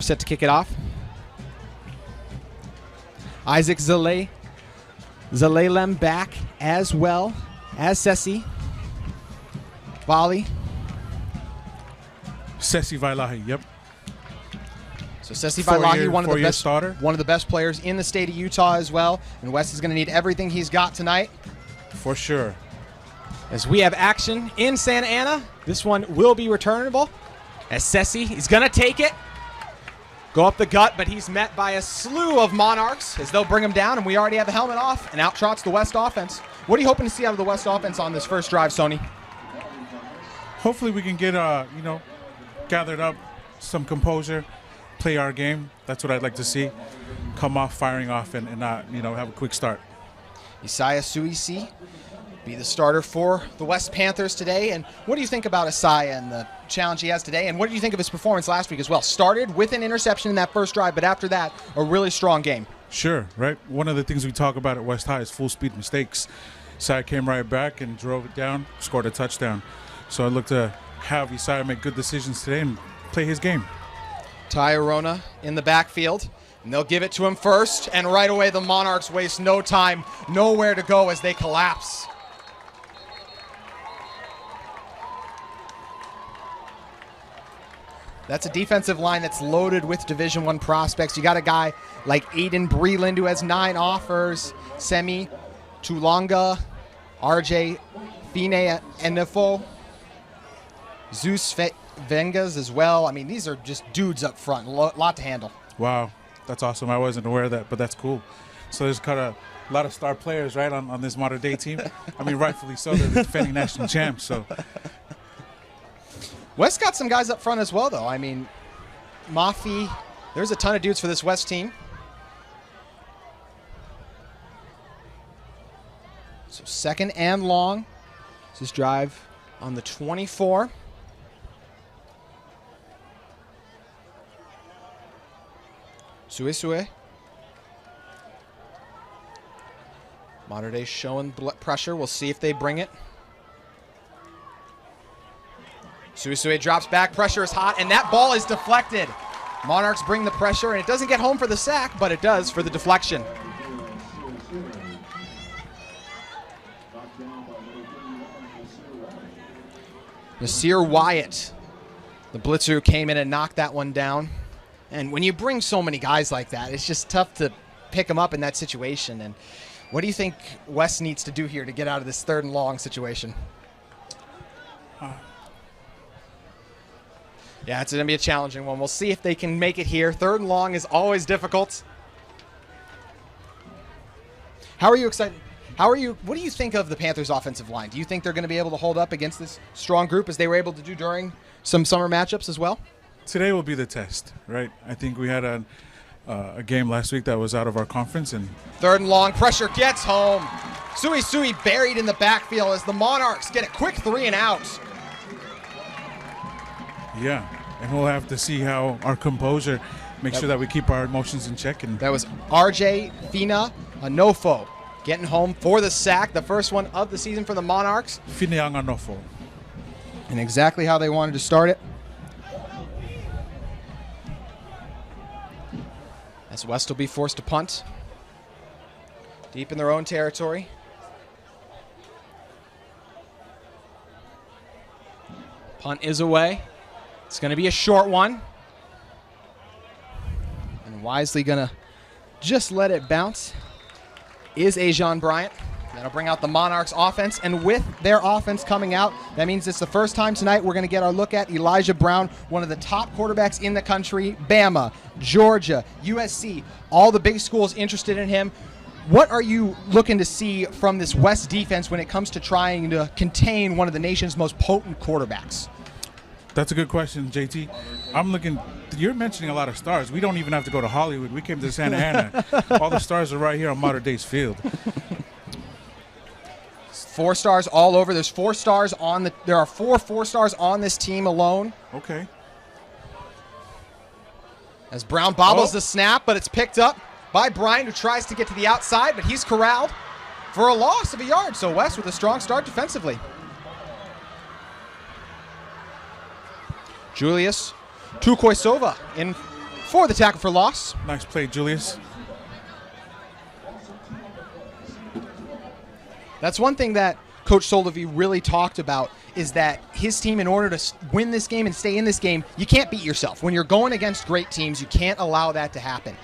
set to kick it off. Isaac Zalelem back as well as Sesi. Volley. Sesi Vailahi, yep. So Sesi Vailahi, one of the best players in the state of Utah as well. And West is going to need everything he's got tonight. For sure. As we have action in Santa Ana, this one will be returnable. As Sesi, he's going to take it. Go up the gut, but he's met by a slew of Monarchs as they'll bring him down, and we already have the helmet off, and out trots the West offense. What are you hoping to see out of the West offense on this first drive, Sony? Hopefully we can get, gathered up, some composure, play our game. That's what I'd like to see. Come off, firing off, and not, have a quick start. SueSue be the starter for the West Panthers today. And what do you think about Isaiah and the challenge he has today? And what do you think of his performance last week as well? Started with an interception in that first drive, but after that, a really strong game. Sure, right? One of the things we talk about at West High is full speed mistakes. Isaiah came right back and drove it down, scored a touchdown. So I look to have Isaiah make good decisions today and play his game. Ty Arona in the backfield. And they'll give it to him first, and right away the Monarchs waste no time, nowhere to go as they collapse. That's a defensive line that's loaded with Division I prospects. You got a guy like Aiden Bryant who has 9 offers, Semi Tulonga, RJ Fine Enefo, Zeus Vengas as well. I mean, these are just dudes up front, a lot to handle. Wow, that's awesome. I wasn't aware of that, but that's cool. So there's kind of a lot of star players, right, on this Mater Dei team. I mean, rightfully so. They're the defending national champs, so... West got some guys up front as well, though. I mean, Mafi, there's a ton of dudes for this West team. So second and long. This is drive on the 24. SueSue. Mater Dei showing pressure. We'll see if they bring it. SueSue drops back, pressure is hot, and that ball is deflected. Monarchs bring the pressure, and it doesn't get home for the sack, but it does for the deflection. Nasir Wyatt, the blitzer who came in and knocked that one down. And when you bring so many guys like that, it's just tough to pick them up in that situation. And what do you think West needs to do here to get out of this third and long situation? Yeah, it's going to be a challenging one. We'll see if they can make it here. Third and long is always difficult. How are you excited? What do you think of the Panthers' offensive line? Do you think they're going to be able to hold up against this strong group as they were able to do during some summer matchups as well? Today will be the test, right? I think we had a game last week that was out of our conference. And third and long, pressure gets home. SueSue buried in the backfield as the Monarchs get a quick 3 and out. Yeah, and we'll have to see how our composure makes sure that we keep our emotions in check. And that was RJ Fina Anofo getting home for the sack, the first one of the season for the Monarchs. Fineang Anofo. And exactly how they wanted to start it. As West will be forced to punt. Deep in their own territory. Punt is away. It's going to be a short one. And wisely going to just let it bounce is Aiden Bryant. That'll bring out the Monarchs offense. And with their offense coming out, that means it's the first time tonight we're going to get our look at Elijah Brown, one of the top quarterbacks in the country. Bama, Georgia, USC, all the big schools interested in him. What are you looking to see from this West defense when it comes to trying to contain one of the nation's most potent quarterbacks? That's a good question, JT. You're mentioning a lot of stars. We don't even have to go to Hollywood. We came to Santa Ana. All the stars are right here on Mater Dei's field. 4 stars all over. There are 4 4-stars on this team alone. Okay. As Brown bobbles the snap, but it's picked up by Bryant, who tries to get to the outside, but he's corralled for a loss of a yard. So West with a strong start defensively. Julius Tukoisova in for the tackle for loss. Nice play, Julius. That's one thing that Coach Solovey really talked about, is that his team, in order to win this game and stay in this game, you can't beat yourself. When you're going against great teams, you can't allow that to happen.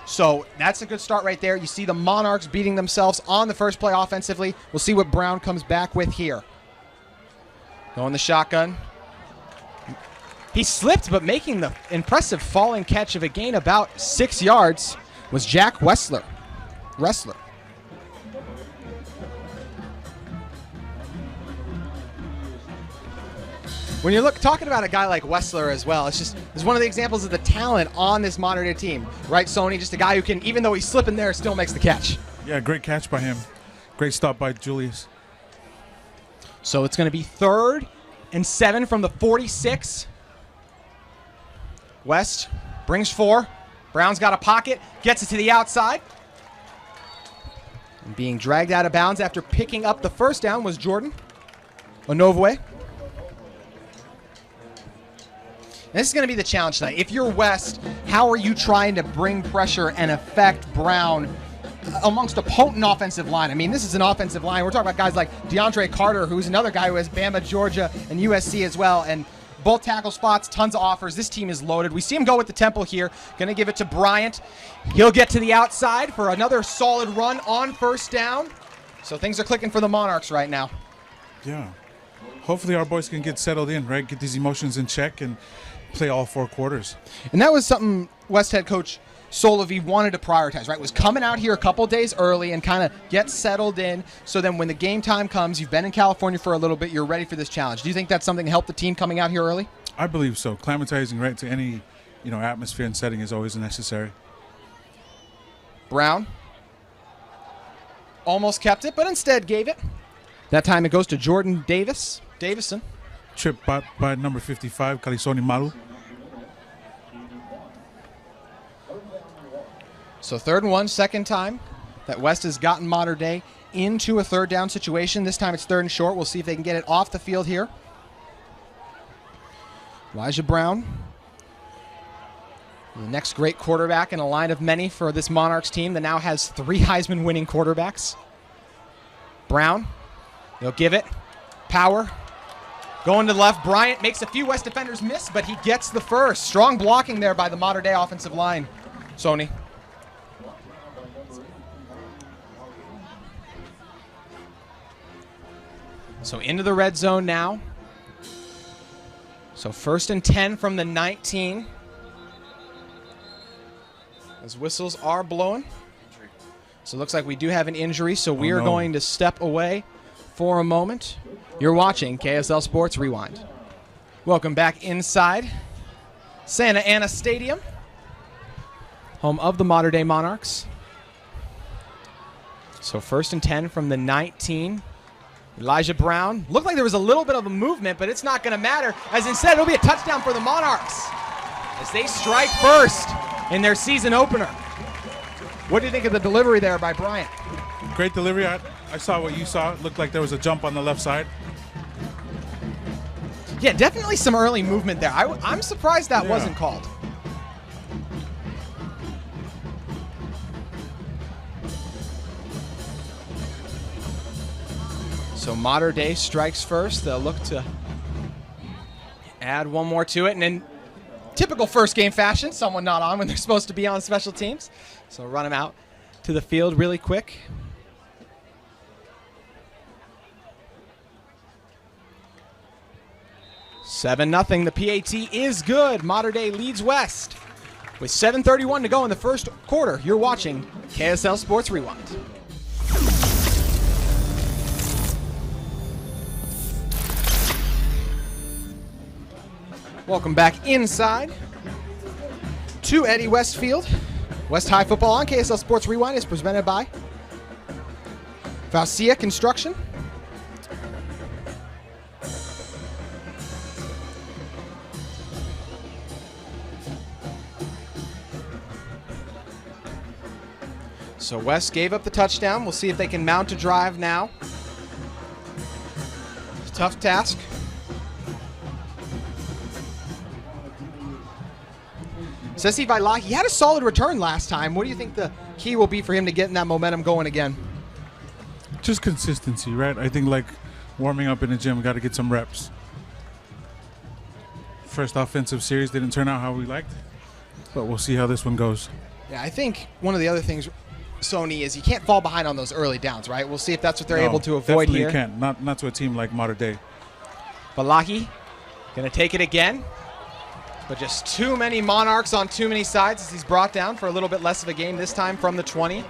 So that's a good start right there. You see the Monarchs beating themselves on the first play offensively. We'll see what Brown comes back with here. Going the shotgun. He slipped, but making the impressive falling catch of a gain about 6 yards was Jack Wrestler. When you're talking about a guy like Wessler as well, it's one of the examples of the talent on this Mater Dei team, right, Sony? Just a guy who can, even though he's slipping there, still makes the catch. Yeah, great catch by him. Great stop by Julius. So it's going to be 3rd and 7 from the 46. West brings 4. Brown's got a pocket, gets it to the outside. And being dragged out of bounds after picking up the first down was Jordan Onovue. This is going to be the challenge tonight. If you're West, how are you trying to bring pressure and affect Brown amongst a potent offensive line? I mean, this is an offensive line. We're talking about guys like DeAndre Carter, who's another guy who has Bama, Georgia, and USC as well. And both tackle spots, tons of offers. This team is loaded. We see him go with the tempo here. Going to give it to Bryant. He'll get to the outside for another solid run on first down. So things are clicking for the Monarchs right now. Yeah. Hopefully our boys can get settled in, right? Get these emotions in check and play all 4 quarters. And that was something West head coach Solovey wanted to prioritize, right? Was coming out here a couple days early and kind of get settled in, so then when the game time comes, you've been in California for a little bit, you're ready for this challenge. Do you think that's something that helped the team coming out here early? I believe so. Climatizing right to any, atmosphere and setting is always necessary. Brown almost kept it, but instead gave it. That time it goes to Jordan Davidson. Tripped by number 55, Kalisoni Malu. So 3rd and 1, second time that West has gotten Mater Dei into a 3rd down situation. This time it's 3rd and short. We'll see if they can get it off the field here. Elijah Brown, the next great quarterback in a line of many for this Monarchs team that now has 3 Heisman winning quarterbacks. Brown, they'll give it. Power. Going to the left, Bryant makes a few West defenders miss, but he gets the first. Strong blocking there by the Mater Dei offensive line. Sony. So into the red zone now. So 1st and 10 from the 19. As whistles are blowing. So it looks like we do have an injury, so we are going to step away for a moment. You're watching KSL Sports Rewind. Welcome back inside Santa Ana Stadium, home of the Mater Dei Monarchs. So 1st and 10 from the 19. Elijah Brown. Looked like there was a little bit of a movement, but it's not going to matter, as instead it'll be a touchdown for the Monarchs as they strike first in their season opener. What do you think of the delivery there by Bryant? Great delivery. I saw what you saw. It looked like there was a jump on the left side. Yeah, definitely some early movement there. I'm surprised that wasn't called. So Mater Dei strikes first. They'll look to add one more to it. And in typical first game fashion, someone not on when they're supposed to be on special teams. So run him out to the field really quick. Seven 0. The PAT is good. Mater Dei leads West with 7:31 to go in the first quarter. You're watching KSL Sports Rewind. Welcome back inside to Eddie Westfield. West High Football on KSL Sports Rewind is presented by Faucia Construction. So West gave up the touchdown. We'll see if they can mount a drive now. Tough task. Sesi Vailaki, he had a solid return last time. What do you think the key will be for him to getting that momentum going again? Just consistency, right? I think like warming up in the gym, got to get some reps. First offensive series didn't turn out how we liked, but we'll see how this one goes. Yeah, I think one of the other things, Sony, is you can't fall behind on those early downs, right? We'll see if that's what they're able to avoid here. Definitely can't. Not to a team like Mater Dei. Vailaki going to take it again. But just too many Monarchs on too many sides as he's brought down for a little bit less of a game, this time from the 20.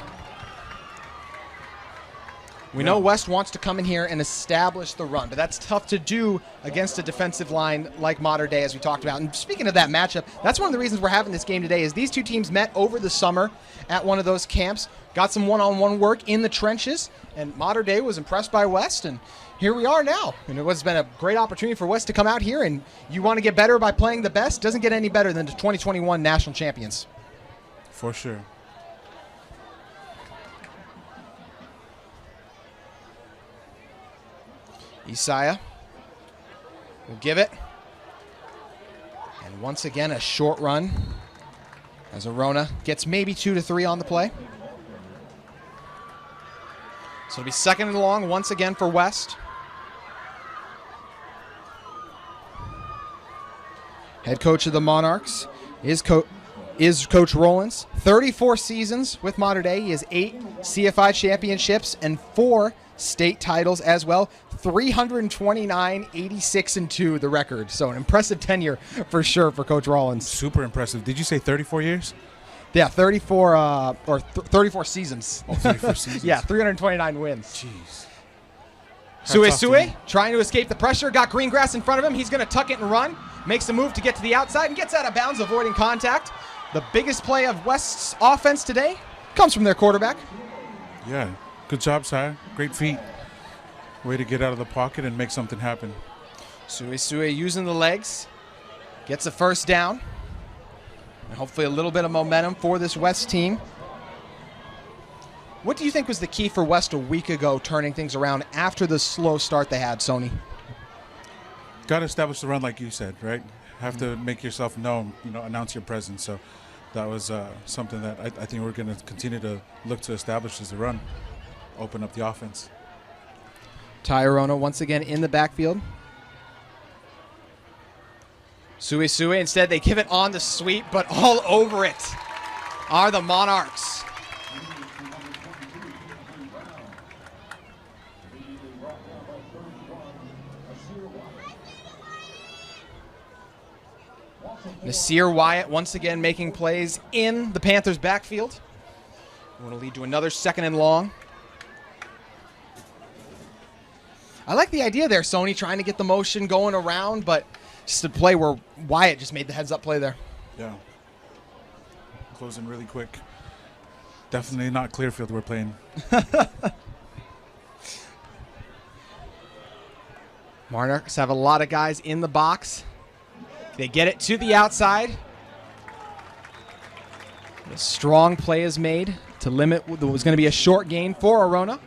We know West wants to come in here and establish the run, but that's tough to do against a defensive line like Mater Dei, as we talked about. And speaking of that matchup, that's one of the reasons we're having this game today is these two teams met over the summer at one of those camps, got some one-on-one work in the trenches, and Mater Dei was impressed by West, and here we are now. And it has been a great opportunity for West to come out here, and you want to get better by playing the best. Doesn't get any better than the 2021 national champions. For sure. Isaiah will give it. And once again, a short run as Arona gets maybe 2 to 3 on the play. So it'll be second and long once again for West. Head coach of the Monarchs is Coach Rollins. 34 seasons with Mater Dei. He has 8 CFI championships and 4 state titles as well. 329, 86, and 2, the record. So an impressive tenure for sure for Coach Rollins. Super impressive. Did you say 34 years? Yeah, 34 34 seasons. Oh, 34 seasons. Yeah, 329 wins. Jeez. SueSue trying to escape the pressure. Got green grass in front of him. He's going to tuck it and run. Makes a move to get to the outside and gets out of bounds, avoiding contact. The biggest play of West's offense today comes from their quarterback. Yeah. Good job, Sire. Great feet. Way to get out of the pocket and make something happen. SueSue using the legs. Gets a first down. And hopefully a little bit of momentum for this West team. What do you think was the key for West a week ago turning things around after the slow start they had, Sony? Got to establish the run like you said, right? Have to make yourself known, announce your presence. So that was something that I think we're going to continue to look to establish as a run. Open up the offense. Arona once again in the backfield. SueSue, instead they give it on the sweep, but all over it are the Monarchs. Nasir Wyatt once again making plays in the Panthers' backfield. Going to lead to another second and long. I like the idea there, Sony, trying to get the motion going around, but just a play where Wyatt just made the heads-up play there. Yeah. Closing really quick. Definitely not Clearfield we're playing. Monarchs have a lot of guys in the box. They get it to the outside. A strong play is made to limit what was going to be a short gain for Arona.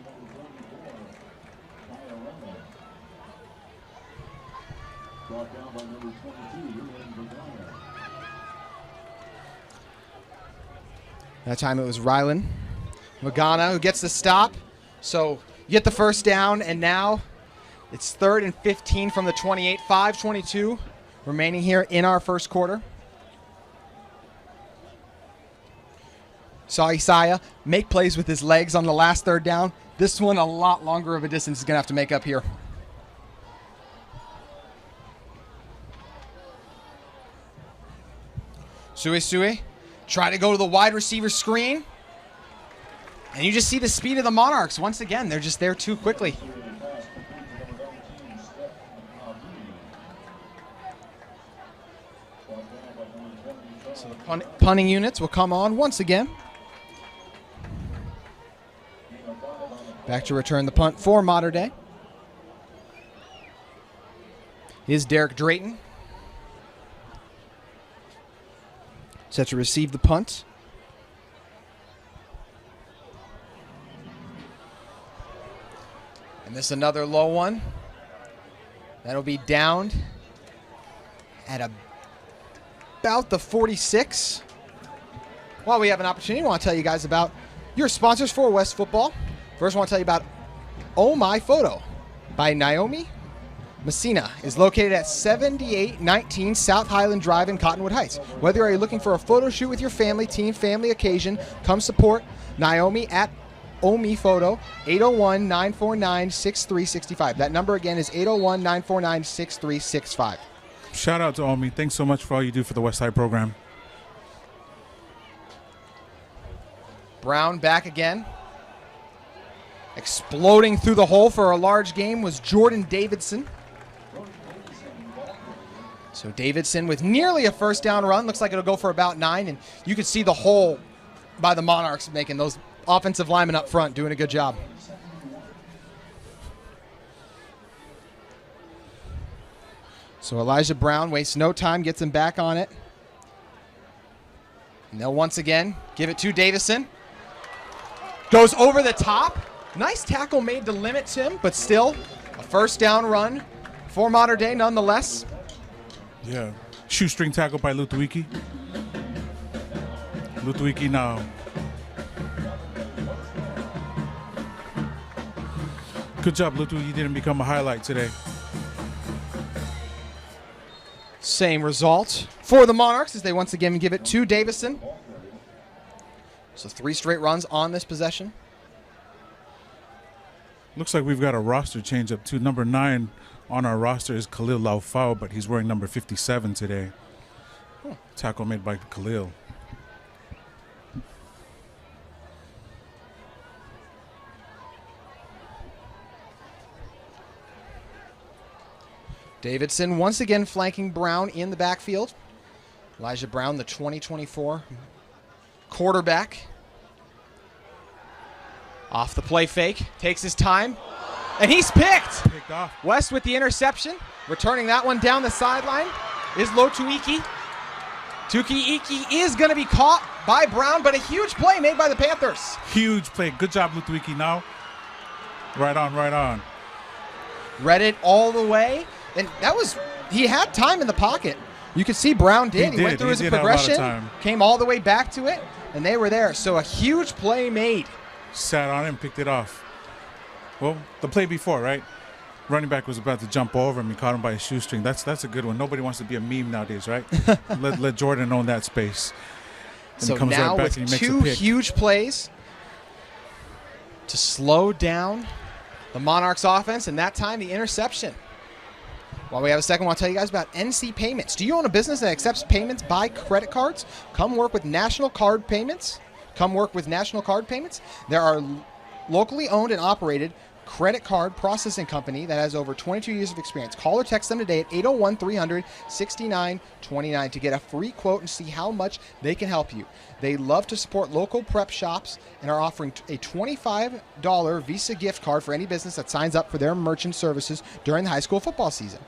That time it was Rylan Magana who gets the stop. So you get the first down, and now it's 3rd and 15 from the 28. 5:22 remaining here in our first quarter. Saw Isaiah make plays with his legs on the last third down. This one a lot longer of a distance is going to have to make up here. SueSue try to go to the wide receiver screen. And you just see the speed of the Monarchs. Once again, they're just there too quickly. So the punting units will come on once again. Back to return the punt for Mater Dei is Derek Drayton. Set to receive the punt. And this is another low one. That'll be downed at about the 46. While we have an opportunity, I want to tell you guys about your sponsors for West Football. First, I want to tell you about Oh My Photo by Naomi Messina. Is located at 7819 South Highland Drive in Cottonwood Heights. Whether you're looking for a photo shoot with your family, team, family occasion, come support Naomi at OMI Photo, 801-949-6365. That number again is 801-949-6365. Shout out to Omi. Thanks so much for all you do for the West Side program. Brown back again. Exploding through the hole for a large game was Jordan Davidson. So Davidson with nearly a first down run. Looks like it'll go for about 9. And you can see the hole by the Monarchs making those offensive linemen up front doing a good job. So Elijah Brown wastes no time, gets him back on it. And they'll once again give it to Davidson. Goes over the top. Nice tackle made to limit him, but still a first down run for Mater Dei nonetheless. Yeah. Shoestring tackle by Lutuiki. Lutuiki now. Good job, Lutuiki didn't become a highlight today. Same result for the Monarchs as they once again give it to Davidson. So 3 straight runs on this possession. Looks like we've got a roster change up too. Number 9 on our roster is Khalil Laufau, but he's wearing number 57 today. Tackle made by Khalil. Davidson once again flanking Brown in the backfield. Elijah Brown, the 2024 quarterback. Off the play fake, takes his time, and he's picked. Picked off. West with the interception. Returning that one down the sideline is Lotuiki. Tukiiki is going to be caught by Brown, but a huge play made by the Panthers. Huge play. Good job, Lutuiki now. Right on, right on. Read it all the way. And that was, he had time in the pocket. You could see Brown did. He went through his progression, came all the way back to it, and they were there. So a huge play made. Sat on it and picked it off. Well, the play before, right? Running back was about to jump over him. He caught him by his shoestring. That's a good one. Nobody wants to be a meme nowadays, right? let Jordan own that space. And so he comes now right back with and he makes 2 a pick. huge plays to slow down the Monarchs offense, and that time the interception. While we have a second, I want to tell you guys about NC Payments. Do you own a business that accepts payments by credit cards? Come work with National Card Payments. There are locally owned and operated credit card processing company that has over 22 years of experience. Call or text them today at 801-300-6929 to get a free quote and see how much they can help you. They love to support local prep shops and are offering a $25 Visa gift card for any business that signs up for their merchant services during the high school football season.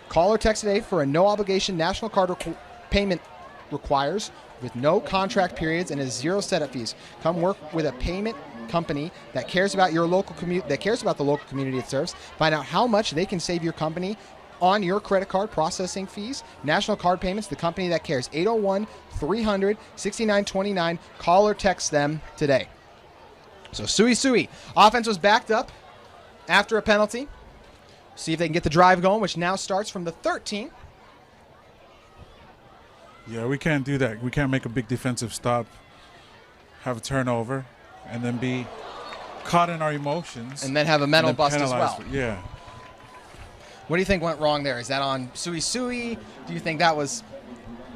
Call or text today for a no-obligation national card payment requires with no contract periods and has 0 setup fees. Come work with a payment company that cares about your local community, that cares about the local community it serves. Find out how much they can save your company on your credit card processing fees. National Card Payments, the company that cares. 801-300-6929. Call or text them today. So SueSue. Offense was backed up after a penalty. See if they can get the drive going, which now starts from the 13. Yeah, we can't do that. We can't make a big defensive stop, have a turnover, and then be caught in our emotions. And then have a mental bust as well. Yeah. What do you think went wrong there? Is that on SueSue? Do you think that was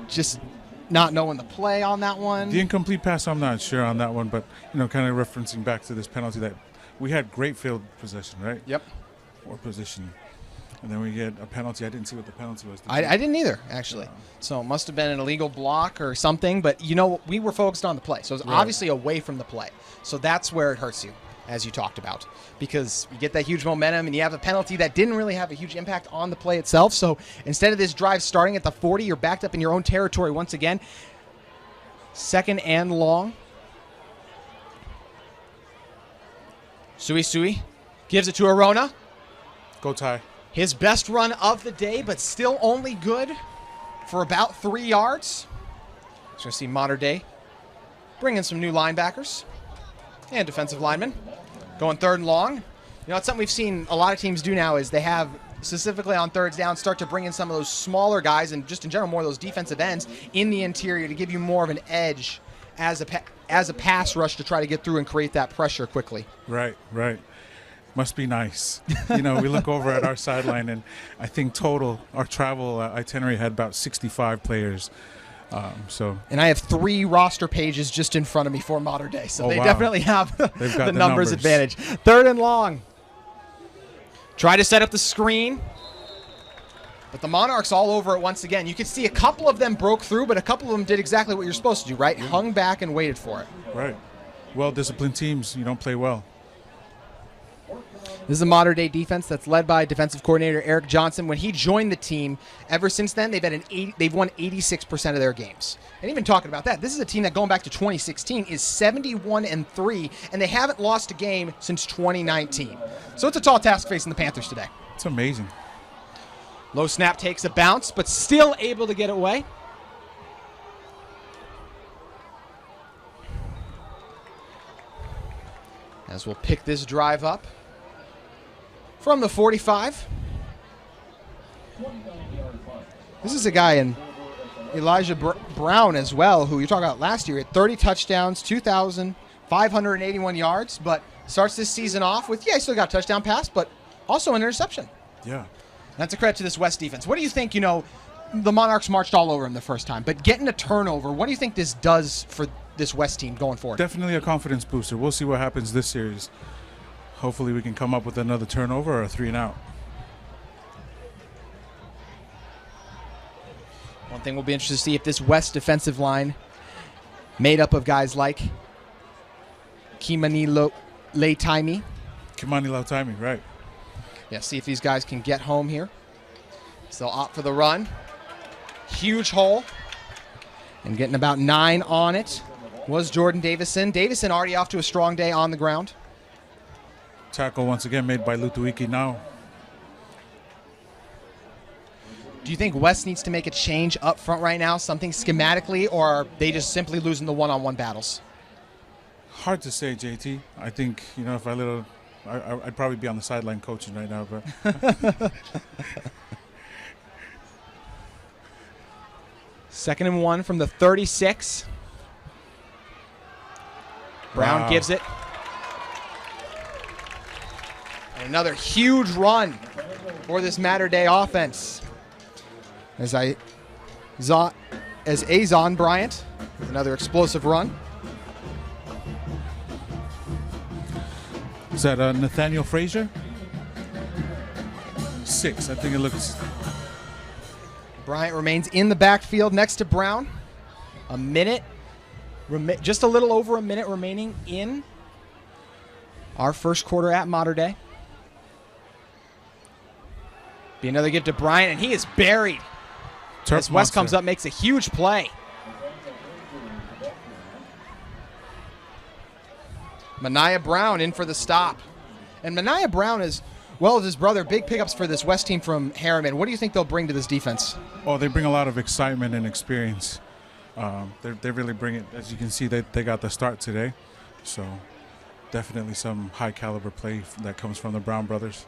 just not knowing the play on that one? The incomplete pass, I'm not sure on that one, but, kind of referencing back to this penalty that we had great field possession, right? Yep. Or position. And then we get a penalty. I didn't see what the penalty was. I didn't either, actually. So it must have been an illegal block or something. But, we were focused on the play. So it was obviously away from the play. So that's where it hurts you, as you talked about. Because you get that huge momentum and you have a penalty that didn't really have a huge impact on the play itself. So instead of this drive starting at the 40, you're backed up in your own territory once again. 2nd and long. SueSue gives it to Arona. Go Ty. His best run of the day, but still only good for about 3 yards. So we see Mater Dei Bring in some new linebackers and defensive linemen. Going third and long. You know, it's something we've seen a lot of teams do now is they have, specifically on thirds down, start to bring in some of those smaller guys and just in general more of those defensive ends in the interior to give you more of an edge as a pass rush to try to get through and create that pressure quickly. Right. Must be nice. You know, we look over at our sideline, and I think total our travel itinerary had about 65 players. And I have 3 roster pages just in front of me for Mater Dei, so oh, they wow. definitely have They've got the numbers advantage. Third and long. Try to set up the screen. But the Monarchs all over it once again. You can see a couple of them broke through, but a couple of them did exactly what you're supposed to do, right? Hung back and waited for it. Right. Well-disciplined teams, you don't play well. This is a Mater Dei defense that's led by defensive coordinator Eric Johnson. When he joined the team, ever since then, they've won 86% of their games. And even talking about that, this is a team that going back to 2016 is 71-3, and they haven't lost a game since 2019. So it's a tall task facing the Panthers today. It's amazing. Low snap takes a bounce, but still able to get it away. As we'll pick this drive up from the 45. This is a guy in Elijah Brown as well, who you talked about last year at 30 touchdowns, 2,581 yards, but starts this season off with, he still got a touchdown pass, but also an interception. Yeah. That's a credit to this West defense. What do you think, the Monarchs marched all over him the first time, but getting a turnover, what do you think this does for this West team going forward? Definitely a confidence booster. We'll see what happens this series. Hopefully we can come up with another turnover or a 3-and-out. One thing we'll be interested to see if this West defensive line, made up of guys like Kimani Lautaimi. Right. Yeah, see if these guys can get home here. So they'll opt for the run. Huge hole. And getting about 9 on it was Jordan Davidson. Davidson already off to a strong day on the ground. Tackle once again made by Lutuiki now. Do you think West needs to make a change up front right now, something schematically, or are they just simply losing the one-on-one battles? Hard to say, JT. I think, if I'd probably be on the sideline coaching right now, but 2nd and 1 from the 36. Brown gives it. And another huge run for this Mater Dei offense. As Aiden Bryant, another explosive run. Is that Nathaniel Fraser? 6, I think it looks. Bryant remains in the backfield next to Brown. A minute, just a little over a minute remaining in our first quarter at Mater Dei. Be another give to Bryant, and he is buried. As West comes up, makes a huge play. Mania Brown in for the stop. And Mania Brown, as well as his brother, big pickups for this West team from Harriman. What do you think they'll bring to this defense? Oh, they bring a lot of excitement and experience. They really bring it. As you can see, they got the start today. So definitely some high caliber play that comes from the Brown brothers.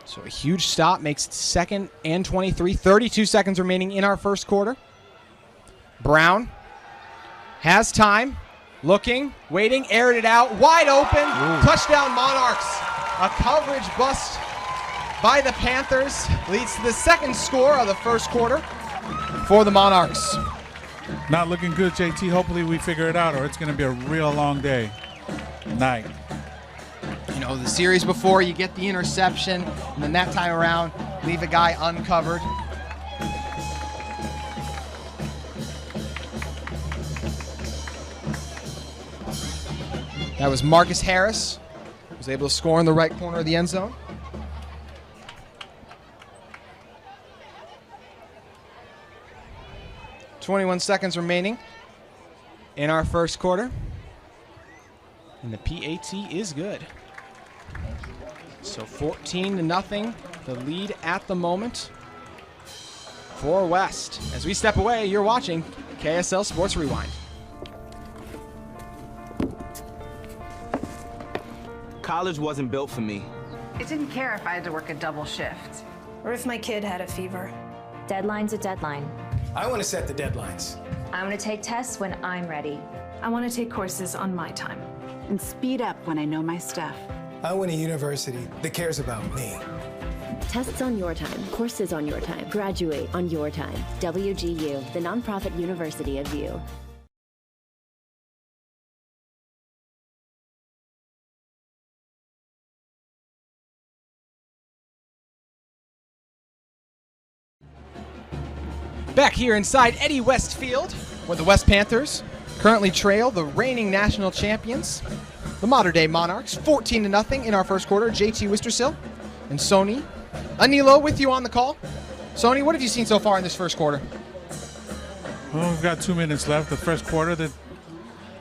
So a huge stop makes it 2nd and 23. 32 seconds remaining in our first quarter. Brown has time. Looking, waiting, aired it out. Wide open. Ooh. Touchdown Monarchs. A coverage bust by the Panthers leads to the second score of the first quarter for the Monarchs. Not looking good, JT. Hopefully we figure it out or it's going to be a real long day. Night. The series before, you get the interception, and then that time around, leave a guy uncovered. That was Marcus Harris, who was able to score in the right corner of the end zone. .21 seconds remaining in our first quarter. And the PAT is good. So 14-0, the lead at the moment for West. As we step away, you're watching KSL Sports Rewind. college wasn't built for me. I didn't care if I had to work a double shift. Or if my kid had a fever. Deadline's a deadline. I want to set the deadlines. I want to take tests when I'm ready. I want to take courses on my time. And speed up when I know my stuff. I want a university that cares about me. Tests on your time, courses on your time, graduate on your time. WGU, the nonprofit university of you. Back here inside Eddie West Field, where the West Panthers currently trail the reigning national champions, the Mater Dei Monarchs, 14-0 in our first quarter. JT Wistersill and Sony Anilo with you on the call. Sony, what have you seen so far in this first quarter? Well, we've got 2 minutes left. The first quarter, the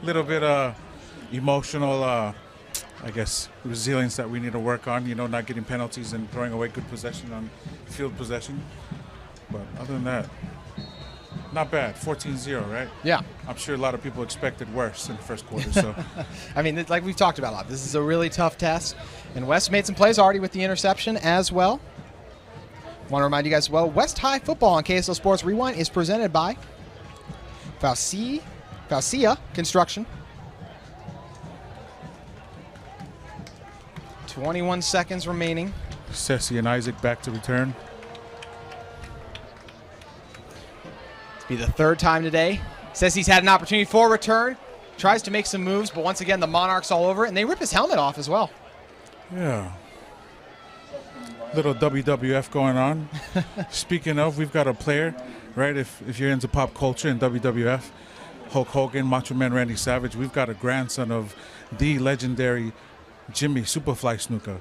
little bit emotional, I guess, resilience that we need to work on. You know, not getting penalties and throwing away good possession on field possession. But other than that, not bad. 14-0, right? Yeah. I'm sure a lot of people expected worse in the first quarter. So, I mean, like we've talked about a lot, this is a really tough test. And West made some plays already with the interception as well. Want to remind you guys as well, West High football on KSL Sports Rewind is presented by Faucia Construction. 21 seconds remaining. SueSue and Isaac back to return. Be the third time today. Says he's had an opportunity for a return. Tries to make some moves, but once again, the Monarchs all over it, and they rip his helmet off as well. Yeah. Little WWF going on. Speaking of, we've got a player, right? If you're into pop culture and WWF, Hulk Hogan, Macho Man Randy Savage, we've got a grandson of the legendary Jimmy Superfly Snuka,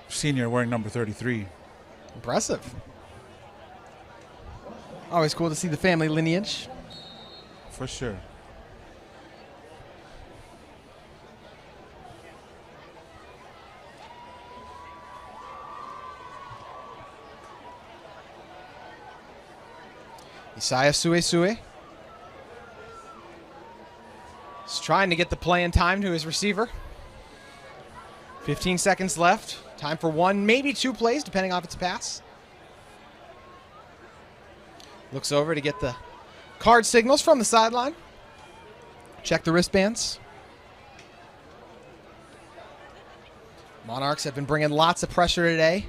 senior, wearing number 33. Impressive. Always cool to see the family lineage. For sure. SueSue is trying to get the play in time to his receiver. 15 seconds left. Time for one, maybe two plays, depending on if it's a pass. Looks over to get the card signals from the sideline. Check the wristbands. Monarchs have been bringing lots of pressure today.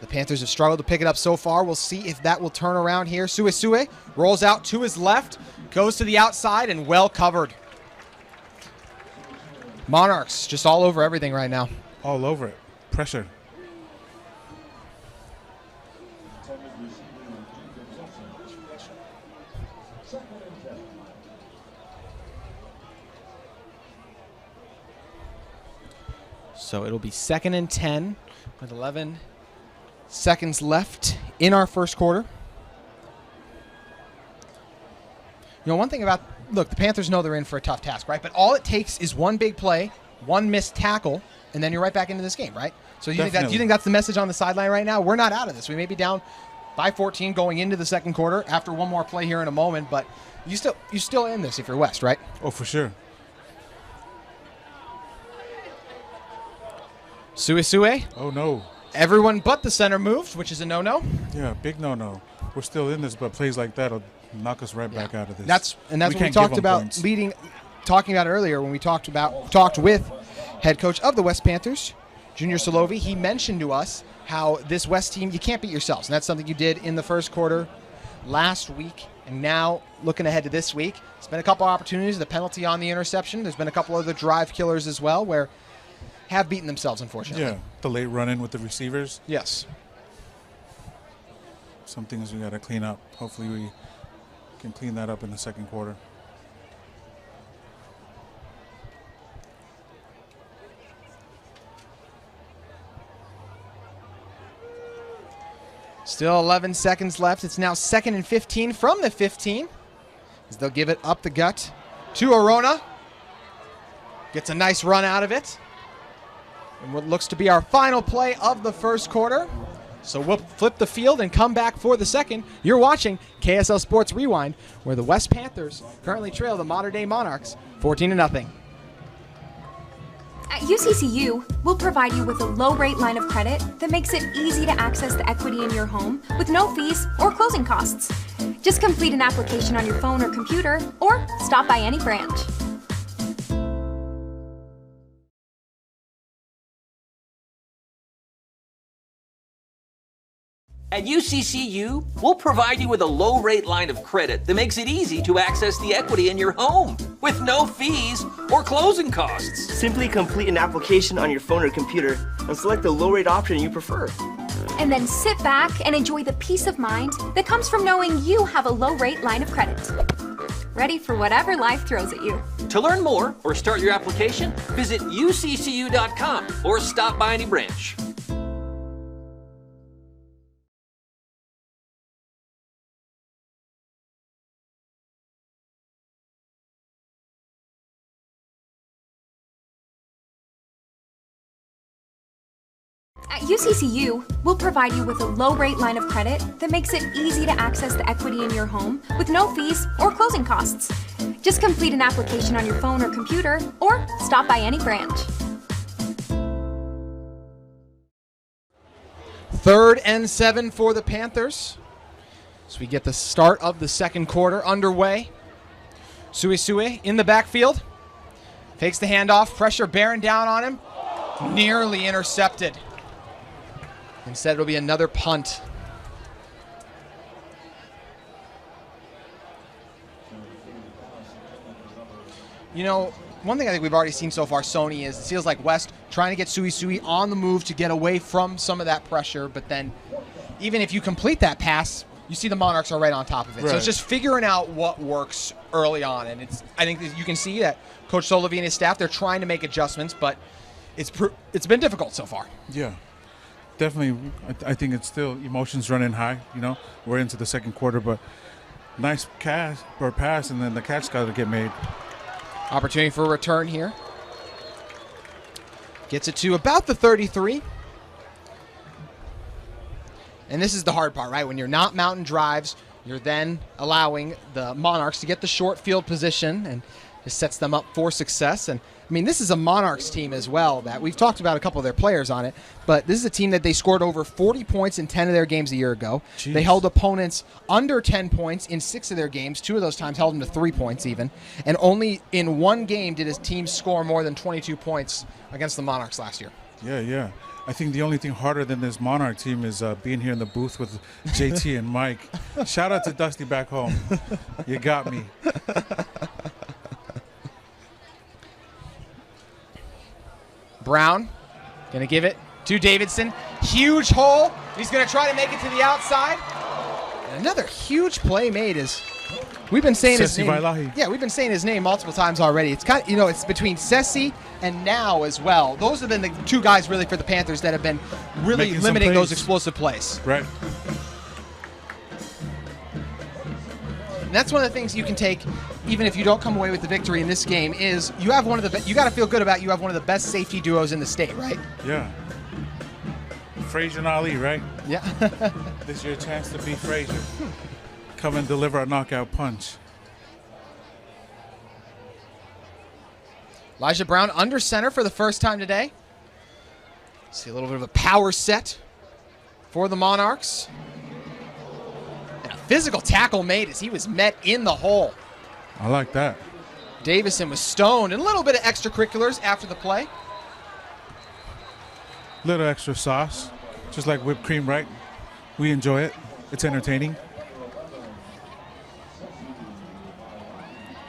The Panthers have struggled to pick it up so far. We'll see if that will turn around here. SueSue rolls out to his left, goes to the outside, and well covered. Monarchs just all over everything right now. All over it. Pressure. So it'll be 2nd and 10 with 11 seconds left in our first quarter. You know, one thing about, look, the Panthers know they're in for a tough task, right? But all it takes is one big play, one missed tackle, and then you're right back into this game, right? So do you think that's the message on the sideline right now? We're not out of this. We may be down by 14 going into the second quarter after one more play here in a moment, but you're still in this if you're West, right? Oh, for sure. SueSue. Oh, no. Everyone but the center moved, which is a no-no. Yeah, big no-no. We're still in this, but plays like that will knock us right back out of this. That's what we talked about talking about earlier when we talked with head coach of the West Panthers, Junior Solovi. He mentioned to us how this West team, you can't beat yourselves, and that's something you did in the first quarter last week, and now looking ahead to this week. It's been a couple opportunities, the penalty on the interception. There's been a couple other drive killers as well where have beaten themselves, unfortunately. Yeah, the late run-in with the receivers. Yes. Some things we got to clean up. Hopefully we can clean that up in the second quarter. Still 11 seconds left. It's now 2nd and 15 from the 15 as they'll give it up the gut to Arona. Gets a nice run out of it. And what looks to be our final play of the first quarter. So we'll flip the field and come back for the second. You're watching KSL Sports Rewind, where the West Panthers currently trail the Mater Dei Monarchs 14-0. At UCCU, we'll provide you with a low-rate line of credit that makes it easy to access the equity in your home with no fees or closing costs. Just complete an application on your phone or computer, or stop by any branch. At UCCU, we'll provide you with a low-rate line of credit that makes it easy to access the equity in your home with no fees or closing costs. Simply complete an application on your phone or computer and select the low-rate option you prefer. And then sit back and enjoy the peace of mind that comes from knowing you have a low-rate line of credit. Ready for whatever life throws at you. To learn more or start your application, visit uccu.com or stop by any branch. At UCCU, we'll provide you with a low-rate line of credit that makes it easy to access the equity in your home with no fees or closing costs. Just complete an application on your phone or computer, or stop by any branch. 3rd and 7 for the Panthers. So we get the start of the second quarter underway. SueSue in the backfield. Takes the handoff. Pressure bearing down on him. Nearly intercepted. Instead, it'll be another punt. You know, one thing I think we've already seen so far, Sony, is it feels like West trying to get SueSue on the move to get away from some of that pressure, but then even if you complete that pass, you see the Monarchs are right on top of it. Right. So it's just figuring out what works early on, and I think you can see that Coach Solovey and his staff, they're trying to make adjustments, but it's been difficult so far. Yeah. Definitely, I think it's still emotions running high. You know, we're into the second quarter, but nice pass, and then the catch got to get made. Opportunity for a return here. Gets it to about the 33. And this is the hard part, right? When you're not mountain drives, you're then allowing the Monarchs to get the short field position, and it sets them up for success. And I mean, this is a Monarchs team as well that we've talked about a couple of their players on it, but this is a team that they scored over 40 points in 10 of their games a year ago. Jeez. They held opponents under 10 points in 6 of their games. 2 of those times held them to 3 points even. And only in 1 game did his team score more than 22 points against the Monarchs last year. Yeah. I think the only thing harder than this Monarch team is being here in the booth with JT and Mike. Shout out to Dusty back home. You got me. Brown going to give it to Davidson. Huge hole. He's going to try to make it to the outside. And another huge play made is we've been saying his name. Vailahi. Yeah, we've been saying his name multiple times already. It's kind of, it's between Sessi and Now as well. Those have been the 2 guys really for the Panthers that have been really making limiting those explosive plays. Right. And that's one of the things you can take, even if you don't come away with the victory in this game, is you have one of the you got to feel good about you have one of the best safety duos in the state, right? Yeah. Fraser and Ali, right? Yeah. This is your chance to beat Fraser. Come and deliver a knockout punch. Elijah Brown under center for the first time today. See a little bit of a power set for the Monarchs. And a physical tackle made as he was met in the hole. I like that. Davidson was stoned, and a little bit of extracurriculars after the play. Little extra sauce, just like whipped cream, right? We enjoy it. It's entertaining.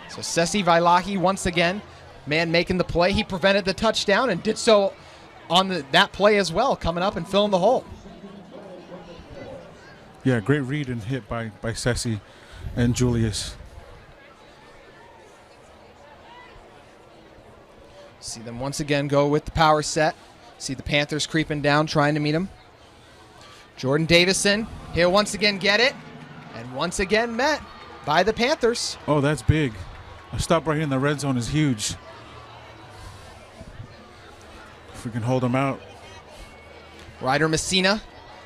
So Sessi Vailahi once again, man making the play. He prevented the touchdown and did so on that play as well, coming up and filling the hole. Yeah, great read and hit by Sessi and Julius. See them once again go with the power set. See the Panthers creeping down, trying to meet him. Jordan Davison, he'll once again get it, and once again met by the Panthers. Oh, that's big. A stop right here in the red zone is huge. If we can hold him out. Ryder Messina,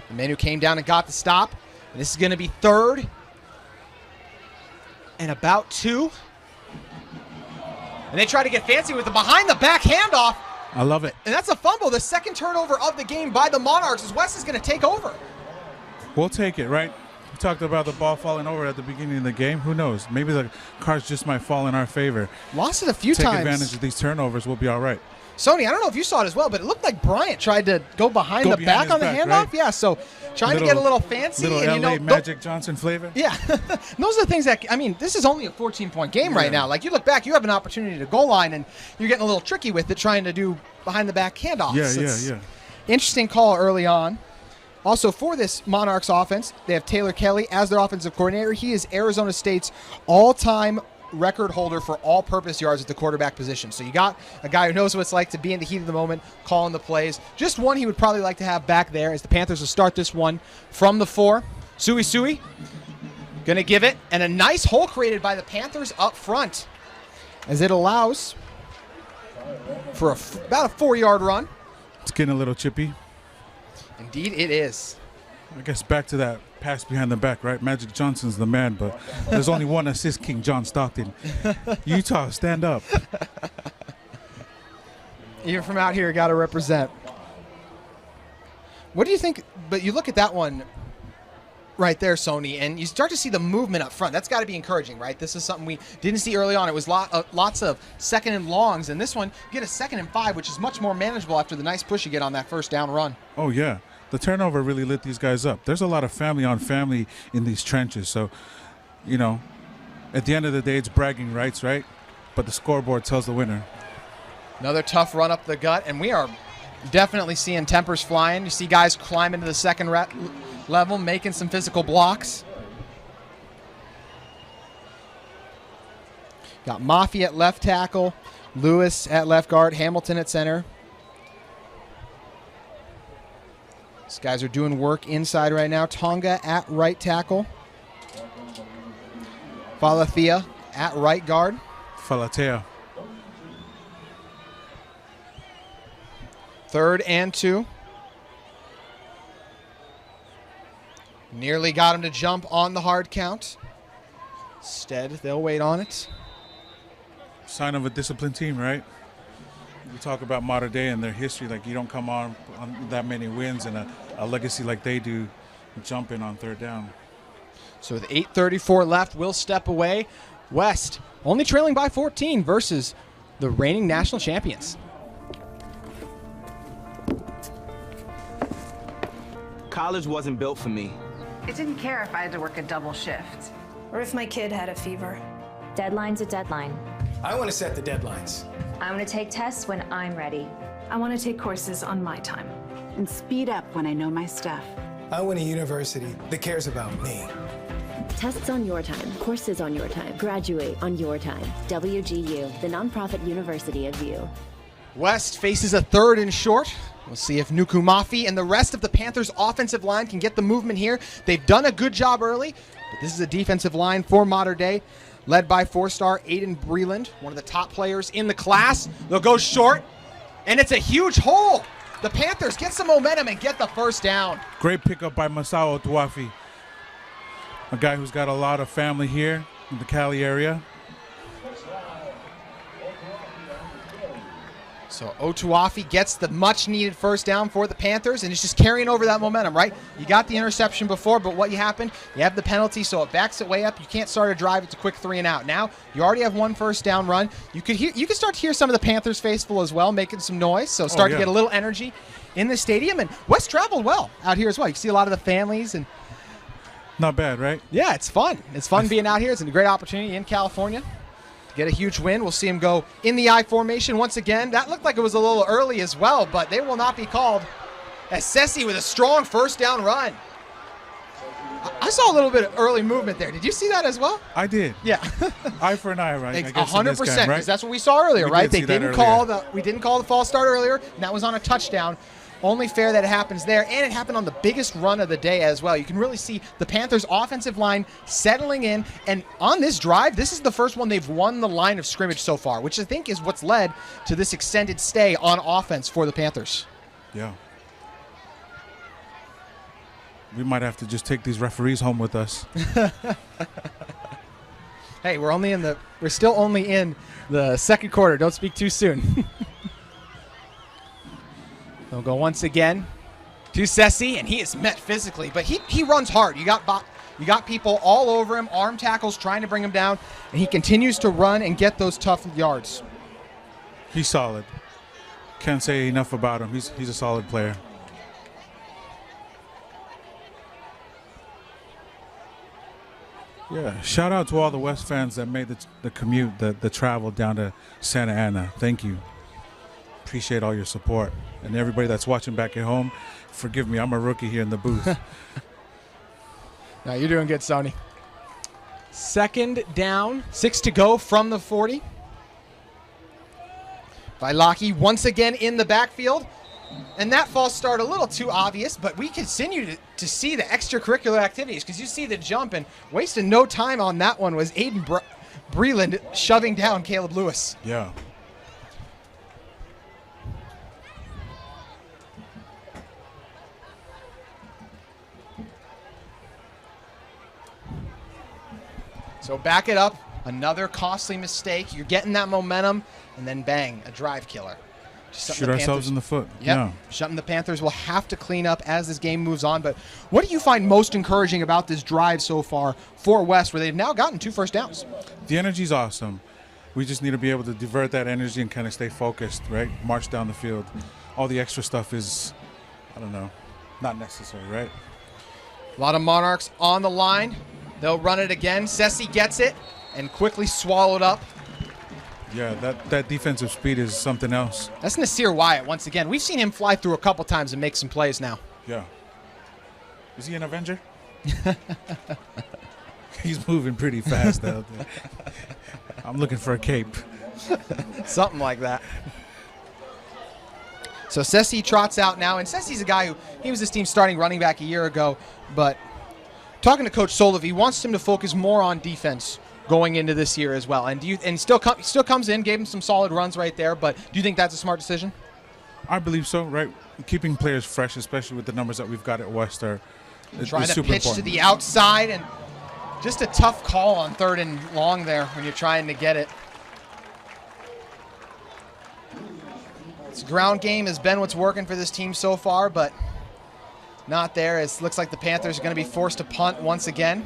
the man who came down and got the stop. And this is going to be 3rd and about 2. And they try to get fancy with the behind-the-back handoff. I love it. And that's a fumble, the second turnover of the game by the Monarchs, as West is going to take over. We'll take it, right? We talked about the ball falling over at the beginning of the game. Who knows? Maybe the cards just might fall in our favor. Lost it a few times. Take advantage of these turnovers. We'll be all right. Sony, I don't know if you saw it as well, but it looked like Bryant tried to go behind the back on the handoff. Right? Yeah, so trying to get a little fancy. Little and LA Magic Johnson flavor. Yeah. Those are the things that, I mean, this is only a 14-point game right now. Like, you look back, you have an opportunity to goal line, and you're getting a little tricky with it, trying to do behind-the-back handoffs. Yeah. Interesting call early on. Also, for this Monarchs offense, they have Taylor Kelly as their offensive coordinator. He is Arizona State's all-time record holder for all-purpose yards at the quarterback position. So you got a guy who knows what it's like to be in the heat of the moment, calling the plays. Just one he would probably like to have back there as the Panthers will start this one from the 4. SueSue going to give it, and a nice hole created by the Panthers up front as it allows for about a 4-yard run. It's getting a little chippy. Indeed it is. I guess back to that pass behind the back, right? Magic Johnson's the man, but there's only one assist king, John Stockton. Utah, stand up. Even from out here, got to represent. What do you think? But you look at that one right there, Sony, and you start to see the movement up front. That's got to be encouraging, right? This is something we didn't see early on. It was lots of second and longs, and this one, you get a 2nd and 5, which is much more manageable after the nice push you get on that first down run. Oh, yeah. The turnover really lit these guys up. There's a lot of family on family in these trenches. So, you know, at the end of the day, it's bragging rights, right? But the scoreboard tells the winner. Another tough run up the gut, and we are definitely seeing tempers flying. You see guys climb into the second level, making some physical blocks. Got Mafia at left tackle, Lewis at left guard, Hamilton at center. These guys are doing work inside right now. Tonga at right tackle. Falathea at right guard. Falatea. 3rd and 2. Nearly got him to jump on the hard count. Instead, they'll wait on it. Sign of a disciplined team, right? We talk about Mater Dei and their history. Like, you don't come on that many wins and a legacy like they do, jumping on 3rd down. So with 8:34 left, we'll step away. West only trailing by 14 versus the reigning national champions. College wasn't built for me. I didn't care if I had to work a double shift. Or if my kid had a fever. Deadline's a deadline. I want to set the deadlines. I'm gonna take tests when I'm ready. I want to take courses on my time. And speed up when I know my stuff. I want a university that cares about me. Tests on your time, courses on your time, graduate on your time. WGU, the nonprofit university of you. West faces a 3rd and short. We'll see if Nuku Mafi and the rest of the Panthers' offensive line can get the movement here. They've done a good job early, but this is a defensive line for Mater Dei, led by 4-star Aiden Bryant, one of the top players in the class. They'll go short, and it's a huge hole. The Panthers get some momentum and get the first down. Great pickup by Masao Tuafi, a guy who's got a lot of family here in the Cali area. So Otuafi gets the much-needed first down for the Panthers, and it's just carrying over that momentum, right? You got the interception before, but what happened? You have the penalty, so it backs it way up. You can't start a drive. It's a quick 3 and out. Now you already have one first down run. You could start to hear some of the Panthers faithful as well, making some noise. So start to get a little energy in the stadium. And West traveled well out here as well. You see a lot of the families and. Not bad, right? Yeah, it's fun. It's fun being out here. It's a great opportunity in California. Get a huge win. We'll see him go in the I formation once again. That looked like it was a little early as well, but they will not be called. As Sessi with a strong first down run. I saw a little bit of early movement there. Did you see that as well? I did. Yeah. Eye for an eye, right? 100%, because that's what we saw earlier, right? We didn't call the false start earlier, and that was on a touchdown. Only fair that it happens there, and it happened on the biggest run of the day as well. You can really see the Panthers' offensive line settling in, and on this drive, this is the first one they've won the line of scrimmage so far, which I think is what's led to this extended stay on offense for the Panthers. Yeah. We might have to just take these referees home with us. Hey, we're still only in the second quarter. Don't speak too soon. They'll go once again to SueSue, and he is met physically, but he runs hard. You got people all over him, arm tackles trying to bring him down, and he continues to run and get those tough yards. He's solid. Can't say enough about him. He's a solid player. Yeah, shout out to all the West fans that made the commute, the travel down to Santa Ana. Thank you. Appreciate all your support. And everybody that's watching back at home, forgive me, I'm a rookie here in the booth. No, you're doing good, Sony. 2nd down, 6 to go from the 40. Vailaki once again in the backfield. And that false start a little too obvious, but we continue to see the extracurricular activities because you see the jump, and wasting no time on that one was Aiden Bryant shoving down Caleb Lewis. Yeah. So back it up. Another costly mistake. You're getting that momentum, and then bang, a drive killer. Shoot ourselves in the foot. Yep. Yeah. Something the Panthers will have to clean up as this game moves on. But what do you find most encouraging about this drive so far for West, where they've now gotten 2 first downs? The energy's awesome. We just need to be able to divert that energy and kind of stay focused, right? March down the field. All the extra stuff is, I don't know, not necessary, right? A lot of Monarchs on the line. They'll run it again. SueSue gets it and quickly swallowed up. Yeah, that defensive speed is something else. That's Nasir Wyatt once again. We've seen him fly through a couple times and make some plays now. Yeah. Is he an Avenger? He's moving pretty fast out there. I'm looking for a cape. Something like that. So SueSue trots out now, and SueSue's a guy who, he was this team's starting running back a year ago, but talking to Coach Solov, he wants him to focus more on defense going into this year as well. And still comes in, gave him some solid runs right there, but do you think that's a smart decision? I believe so, right? Keeping players fresh, especially with the numbers that we've got at West, is trying to super pitch important. to the outside, and just a tough call on 3rd and long there when you're trying to get it. This ground game has been what's working for this team so far, but not there. It looks like the Panthers are going to be forced to punt once again.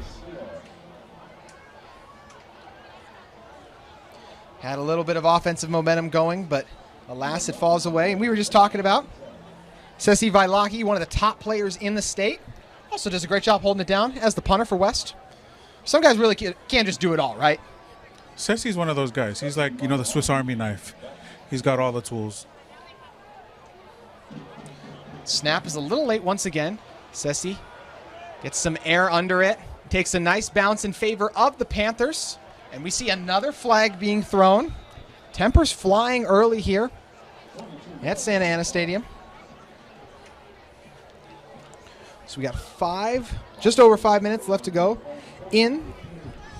Had a little bit of offensive momentum going, but alas, it falls away. And we were just talking about SueSue Vailaki, one of the top players in the state. Also does a great job holding it down as the punter for West. Some guys really can't just do it all, right? SueSue's one of those guys. He's like, the Swiss Army knife. He's got all the tools. Snap is a little late once again. SueSue gets some air under it. Takes a nice bounce in favor of the Panthers. And we see another flag being thrown. Tempers flying early here at Santa Ana Stadium. So we got just over 5 minutes left to go in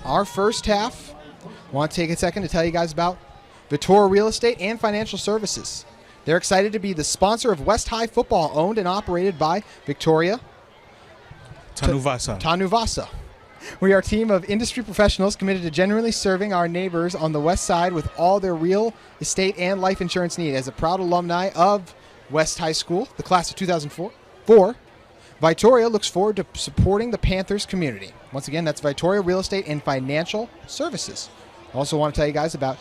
our first half. I want to take a second to tell you guys about Victoria Real Estate and Financial Services. They're excited to be the sponsor of West High football, owned and operated by Victoria Tanuvasa. We are a team of industry professionals committed to genuinely serving our neighbors on the West Side with all their real estate and life insurance needs. As a proud alumni of West High School, the class of 2004, Victoria looks forward to supporting the Panthers community. Once again, that's Victoria Real Estate and Financial Services. I also want to tell you guys about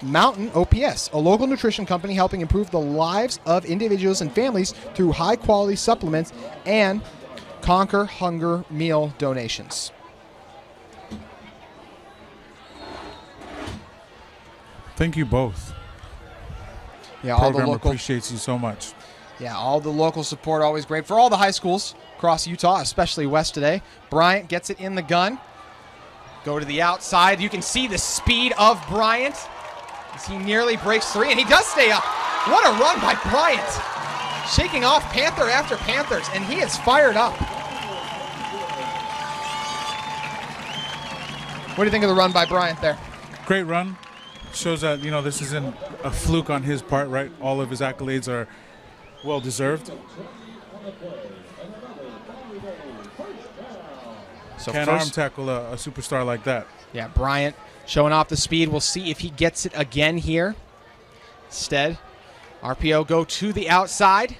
Mountain OPS, a local nutrition company helping improve the lives of individuals and families through high-quality supplements and Conquer Hunger meal donations. Thank you both. Yeah, all the program local appreciates you so much. Yeah, all the local support always great for all the high schools across Utah, especially West today. Bryant gets it in the gun. Go to the outside. You can see the speed of Bryant as he nearly breaks 3, and he does stay up. What a run by Bryant. Shaking off Panther after Panthers, and he is fired up. What do you think of the run by Bryant there? Great run. Shows that, this isn't a fluke on his part, right? All of his accolades are well-deserved. So can't arm tackle a superstar like that. Yeah, Bryant showing off the speed. We'll see if he gets it again here. Instead, RPO go to the outside.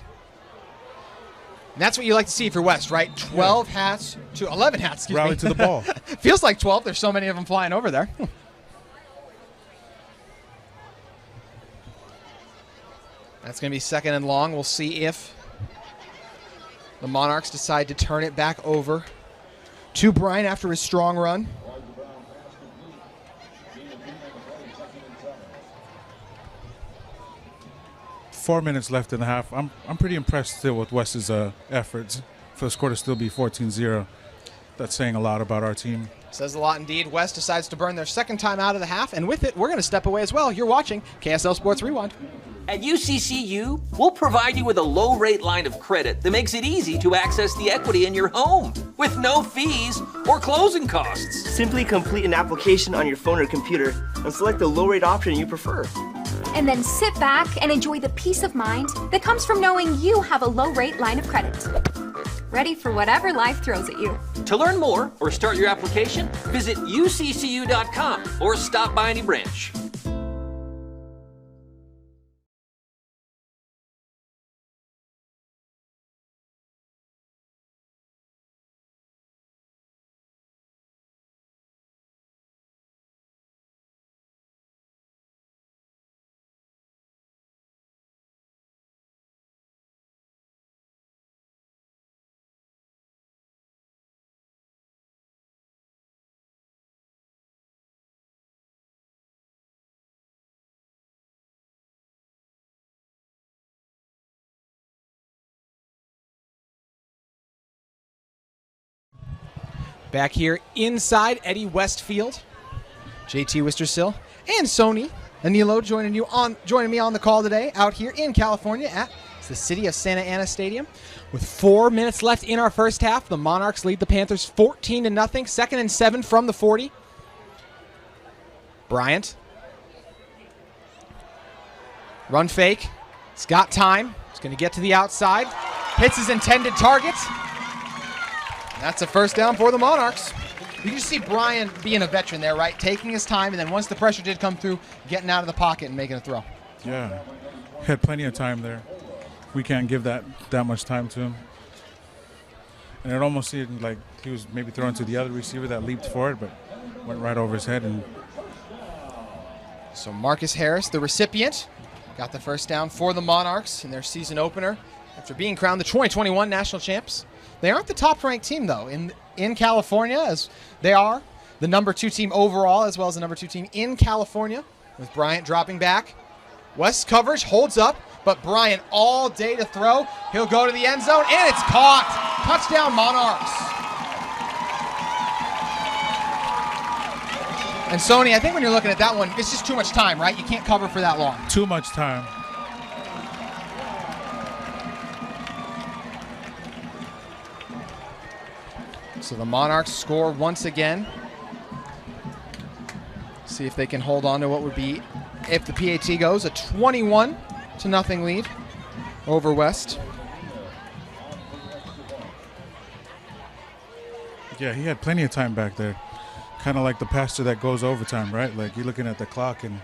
And that's what you like to see for West, right? 12 hats to 11 hats, excuse Rally me. to the ball. Feels like 12. There's so many of them flying over there. That's going to be second and long. We'll see if the Monarchs decide to turn it back over to Bryant after his strong run. Four minutes left in the half. I'm pretty impressed still with West's efforts for the score to still be 14-0. That's saying a lot about our team. Says a lot indeed. West decides to burn their second time out of the half, and with it, we're going to step away as well. You're watching KSL Sports Rewind. At UCCU, we'll provide you with a low-rate line of credit that makes it easy to access the equity in your home with no fees or closing costs. Simply complete an application on your phone or computer and select the low-rate option you prefer. And then sit back and enjoy the peace of mind that comes from knowing you have a low-rate line of credit. Ready for whatever life throws at you. To learn more or start your application, visit uccu.com or stop by any branch. Back here inside Eddie Westfield, JT Wistersill, and Sony Anilo joining me on the call today out here in California at the City of Santa Ana Stadium. With 4 minutes left in our first half, the Monarchs lead the Panthers 14-0. Second and 7 from the 40. Bryant. Run fake. He's got time. He's going to get to the outside. Hits his intended target. That's a first down for the Monarchs. You can just see Bryant being a veteran there, right? Taking his time, and then once the pressure did come through, getting out of the pocket and making a throw. Yeah, had plenty of time there. We can't give that much time to him. And it almost seemed like he was maybe throwing to the other receiver that leaped for it, but went right over his head. And so Marcus Harris, the recipient, got the first down for the Monarchs in their season opener after being crowned the 2021 national champs. They aren't the top-ranked team, though, in California, as they are the number 2 team overall, as well as the number 2 team in California, with Bryant dropping back. West's coverage holds up, but Bryant all day to throw. He'll go to the end zone, and it's caught. Touchdown, Monarchs. And Sony, I think when you're looking at that one, it's just too much time, right? You can't cover for that long. Too much time. So the Monarchs score once again. See if they can hold on to what would be, if the PAT goes, a 21-0 lead over West. Yeah, he had plenty of time back there. Kind of like the pastor that goes overtime, right? Like you're looking at the clock and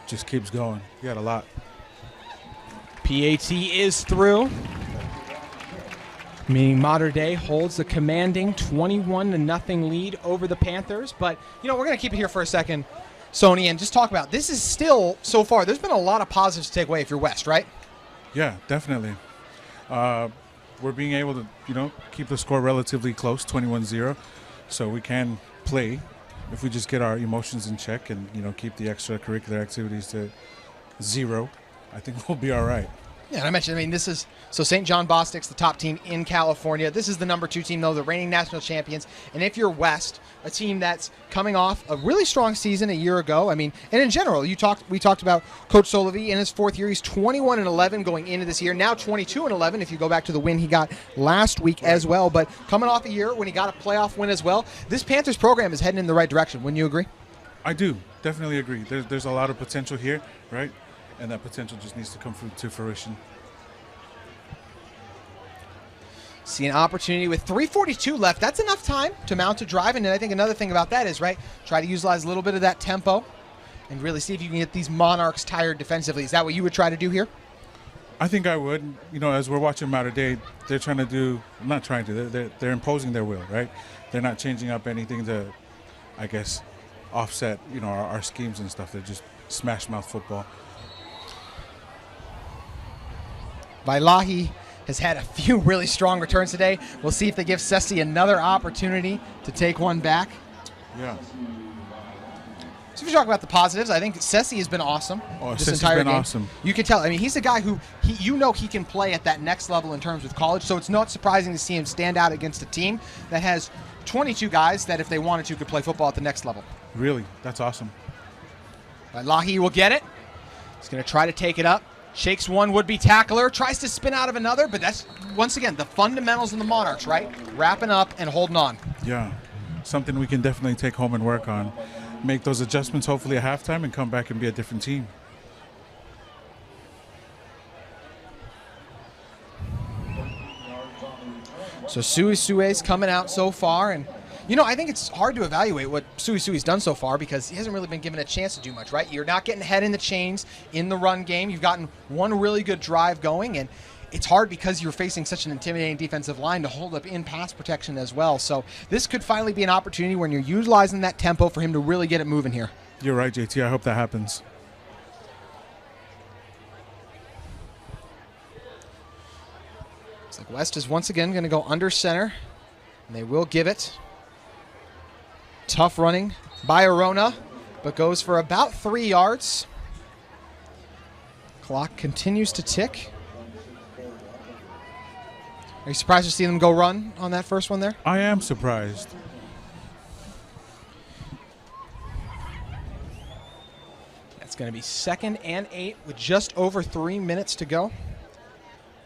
just keeps going. He had a lot. PAT is through, meaning Mater Dei holds a commanding 21-0 lead over the Panthers. But, you know, we're going to keep it here for a second, Sony, and just talk about this is still, so far, there's been a lot of positives to take away if you're West, right? Yeah, definitely. We're being able to, you know, keep the score relatively close, 21-0, so we can play if we just get our emotions in check and, you know, keep the extracurricular activities to 0. I think we'll be all right. Yeah, and I mentioned, this is, so St. John Bostic's the top team in California. This is the number 2 team, though, the reigning national champions. And if you're West, a team that's coming off a really strong season a year ago, and in general, we talked about Coach Solovey in his 4th year. He's 21-11 going into this year, now 22-11 if you go back to the win he got last week as well. But coming off a year when he got a playoff win as well, this Panthers program is heading in the right direction. Wouldn't you agree? I do, definitely agree. There's a lot of potential here, right? And that potential just needs to come to fruition. See an opportunity with 3:42 left. That's enough time to mount a drive. And I think another thing about that is, right, try to utilize a little bit of that tempo and really see if you can get these Monarchs tired defensively. Is that what you would try to do here? I think I would. As we're watching Mater Dei, they're trying to do, not trying to, they're imposing their will, right? They're not changing up anything to, I guess, offset, our schemes and stuff. They're just smash mouth football. Vailahi has had a few really strong returns today. We'll see if they give SueSue another opportunity to take one back. Yeah. So if you talk about the positives, I think SueSue has been awesome. This entire game. Awesome. You can tell. I mean, he's a guy who he can play at that next level in terms of college. So it's not surprising to see him stand out against a team that has 22 guys that, if they wanted to, could play football at the next level. Really, that's awesome. Vailahi will get it. He's going to try to take it up. Shakes one would-be tackler, tries to spin out of another, but that's, once again, the fundamentals of the Monarchs, right? Wrapping up and holding on. Yeah, something we can definitely take home and work on. Make those adjustments hopefully at halftime and come back and be a different team. So SueSue's coming out so far, and I think it's hard to evaluate what SueSue's done so far because he hasn't really been given a chance to do much, right? You're not getting head in the chains in the run game. You've gotten one really good drive going, and it's hard because you're facing such an intimidating defensive line to hold up in pass protection as well. So this could finally be an opportunity when you're utilizing that tempo for him to really get it moving here. You're right, JT. I hope that happens. Looks like West is once again going to go under center, and they will give it. Tough running by Arona, but goes for about 3 yards. Clock continues to tick. Are you surprised to see them go run on that first one there? I am surprised. That's going to be 2nd and 8 with just over 3 minutes to go.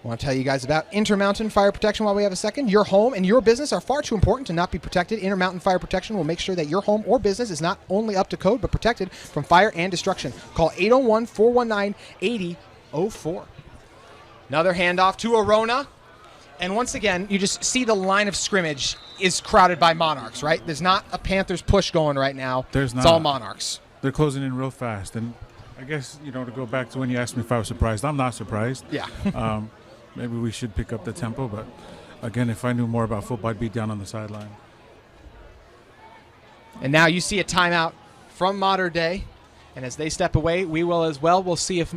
I want to tell you guys about Intermountain Fire Protection while we have a second. Your home and your business are far too important to not be protected. Intermountain Fire Protection will make sure that your home or business is not only up to code, but protected from fire and destruction. Call 801-419-8004. Another handoff to Arona. And once again, you just see the line of scrimmage is crowded by Monarchs, right? There's not a Panthers push going right now. There's not. It's all Monarchs. They're closing in real fast. And I guess, to go back to when you asked me if I was surprised, I'm not surprised. Yeah. Maybe we should pick up the tempo, but again, if I knew more about football, I'd be down on the sideline. And now you see a timeout from Mater Dei, and as they step away, we will as well. We'll see if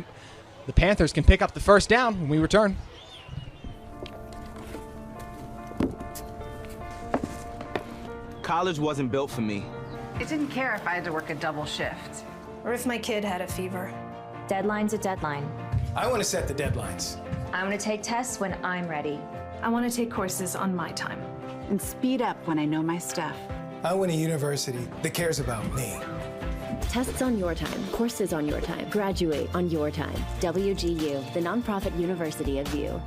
the Panthers can pick up the first down when we return. College wasn't built for me. I didn't care if I had to work a double shift. Or if my kid had a fever. Deadline's a deadline. I want to set the deadlines. I want to take tests when I'm ready. I want to take courses on my time. And speed up when I know my stuff. I want a university that cares about me. Tests on your time, courses on your time, graduate on your time. WGU, the nonprofit university of you.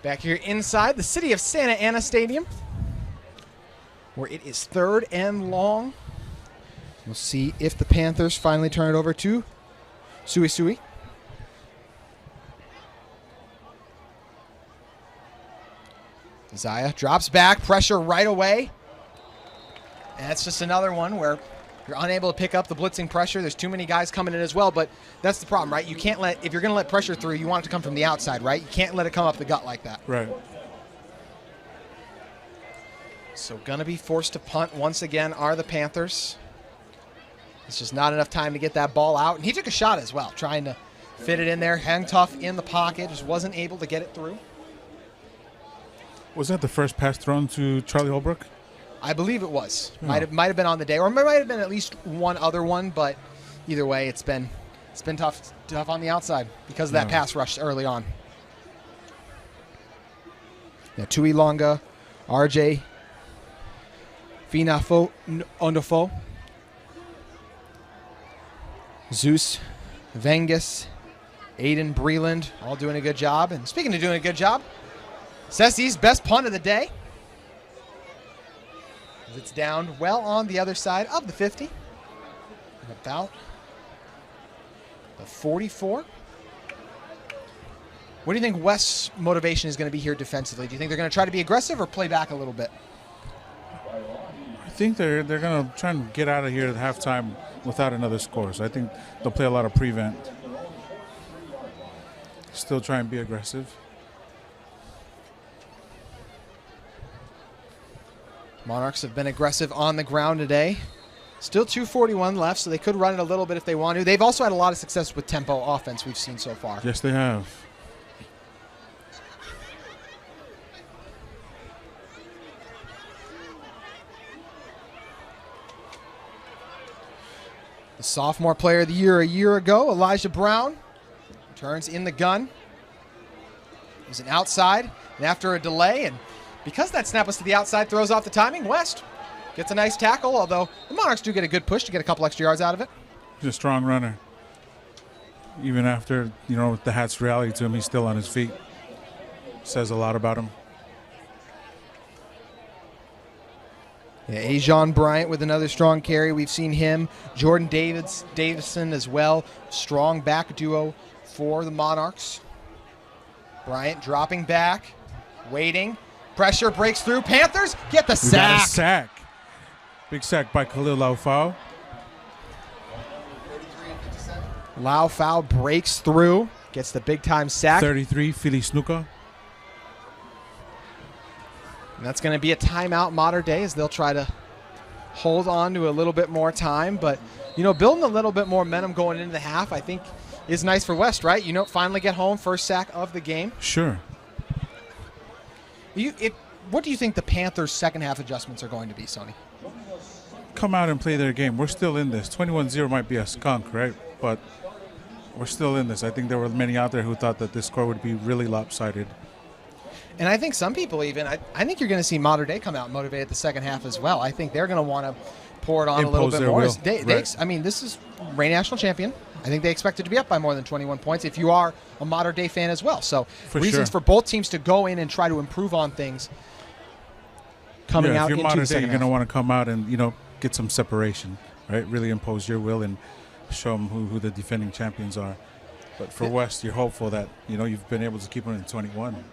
Back here inside the city of Santa Ana Stadium, where it is 3rd and long. We'll see if the Panthers finally turn it over to SueSue. Zaya drops back, pressure right away. And that's just another one where you're unable to pick up the blitzing pressure. There's too many guys coming in as well, but that's the problem, right? You can't if you're going to let pressure through, you want it to come from the outside, right? You can't let it come up the gut like that. Right. So going to be forced to punt once again are the Panthers. It's just not enough time to get that ball out. And he took a shot as well, trying to fit it in there, hang tough in the pocket, just wasn't able to get it through. Was that the first pass thrown to Charlie Holbrook? I believe it was. Might have been on the day, or might have been at least one other one. But either way, it's been tough on the outside because of that pass rush early on. Yeah, Tui Longa, RJ Finafo Ondofo, Zeus Vengus, Aiden Bryant, all doing a good job. And speaking of doing a good job, SueSue's best punt of the day. It's down well on the other side of the 50. About the 44. What do you think West's motivation is going to be here defensively? Do you think they're going to try to be aggressive or play back a little bit? I think they're going to try and get out of here at halftime without another score. So I think they'll play a lot of prevent. Still try and be aggressive. Monarchs have been aggressive on the ground today. Still 2:41 left, so they could run it a little bit if they want to. They've also had a lot of success with tempo offense we've seen so far. Yes, they have. The sophomore player of the year a year ago, Elijah Brown, turns in the gun. It was an outside, and after a delay, and because that snap was to the outside, throws off the timing, West gets a nice tackle, although the Monarchs do get a good push to get a couple extra yards out of it. He's a strong runner. Even after, the Hats' rally to him, he's still on his feet. Says a lot about him. Yeah, Aiden Bryant with another strong carry. We've seen him. Jordan Davidson as well. Strong back duo for the Monarchs. Bryant dropping back, waiting. Pressure breaks through. Panthers get the sack. We got a sack. Big sack by Khalil Laufau. Laufau breaks through, gets the big-time sack. 33, Philly Snuka. And that's going to be a timeout Mater Dei as they'll try to hold on to a little bit more time. But, building a little bit more momentum going into the half, I think, is nice for West, right? Finally get home, first sack of the game. Sure. What do you think the Panthers' second half adjustments are going to be, Sonny? Come out and play their game. We're still in this. 21-0 might be a skunk, right? But we're still in this. I think there were many out there who thought that this score would be really lopsided. And I think some people even, I think you're going to see Mater Dei come out motivated the second half as well. I think they're going to want to pour it on a little bit more. Right. This is reigning national champion. I think they expect it to be up by more than 21 points if you are a Mater Dei fan as well. So reasons for both teams to go in and try to improve on things coming out into the second half. If you're Mater Dei, you're going to want to come out and, get some separation, right? Really impose your will and show them who the defending champions are. But for West, you're hopeful that, you've been able to keep them in 21.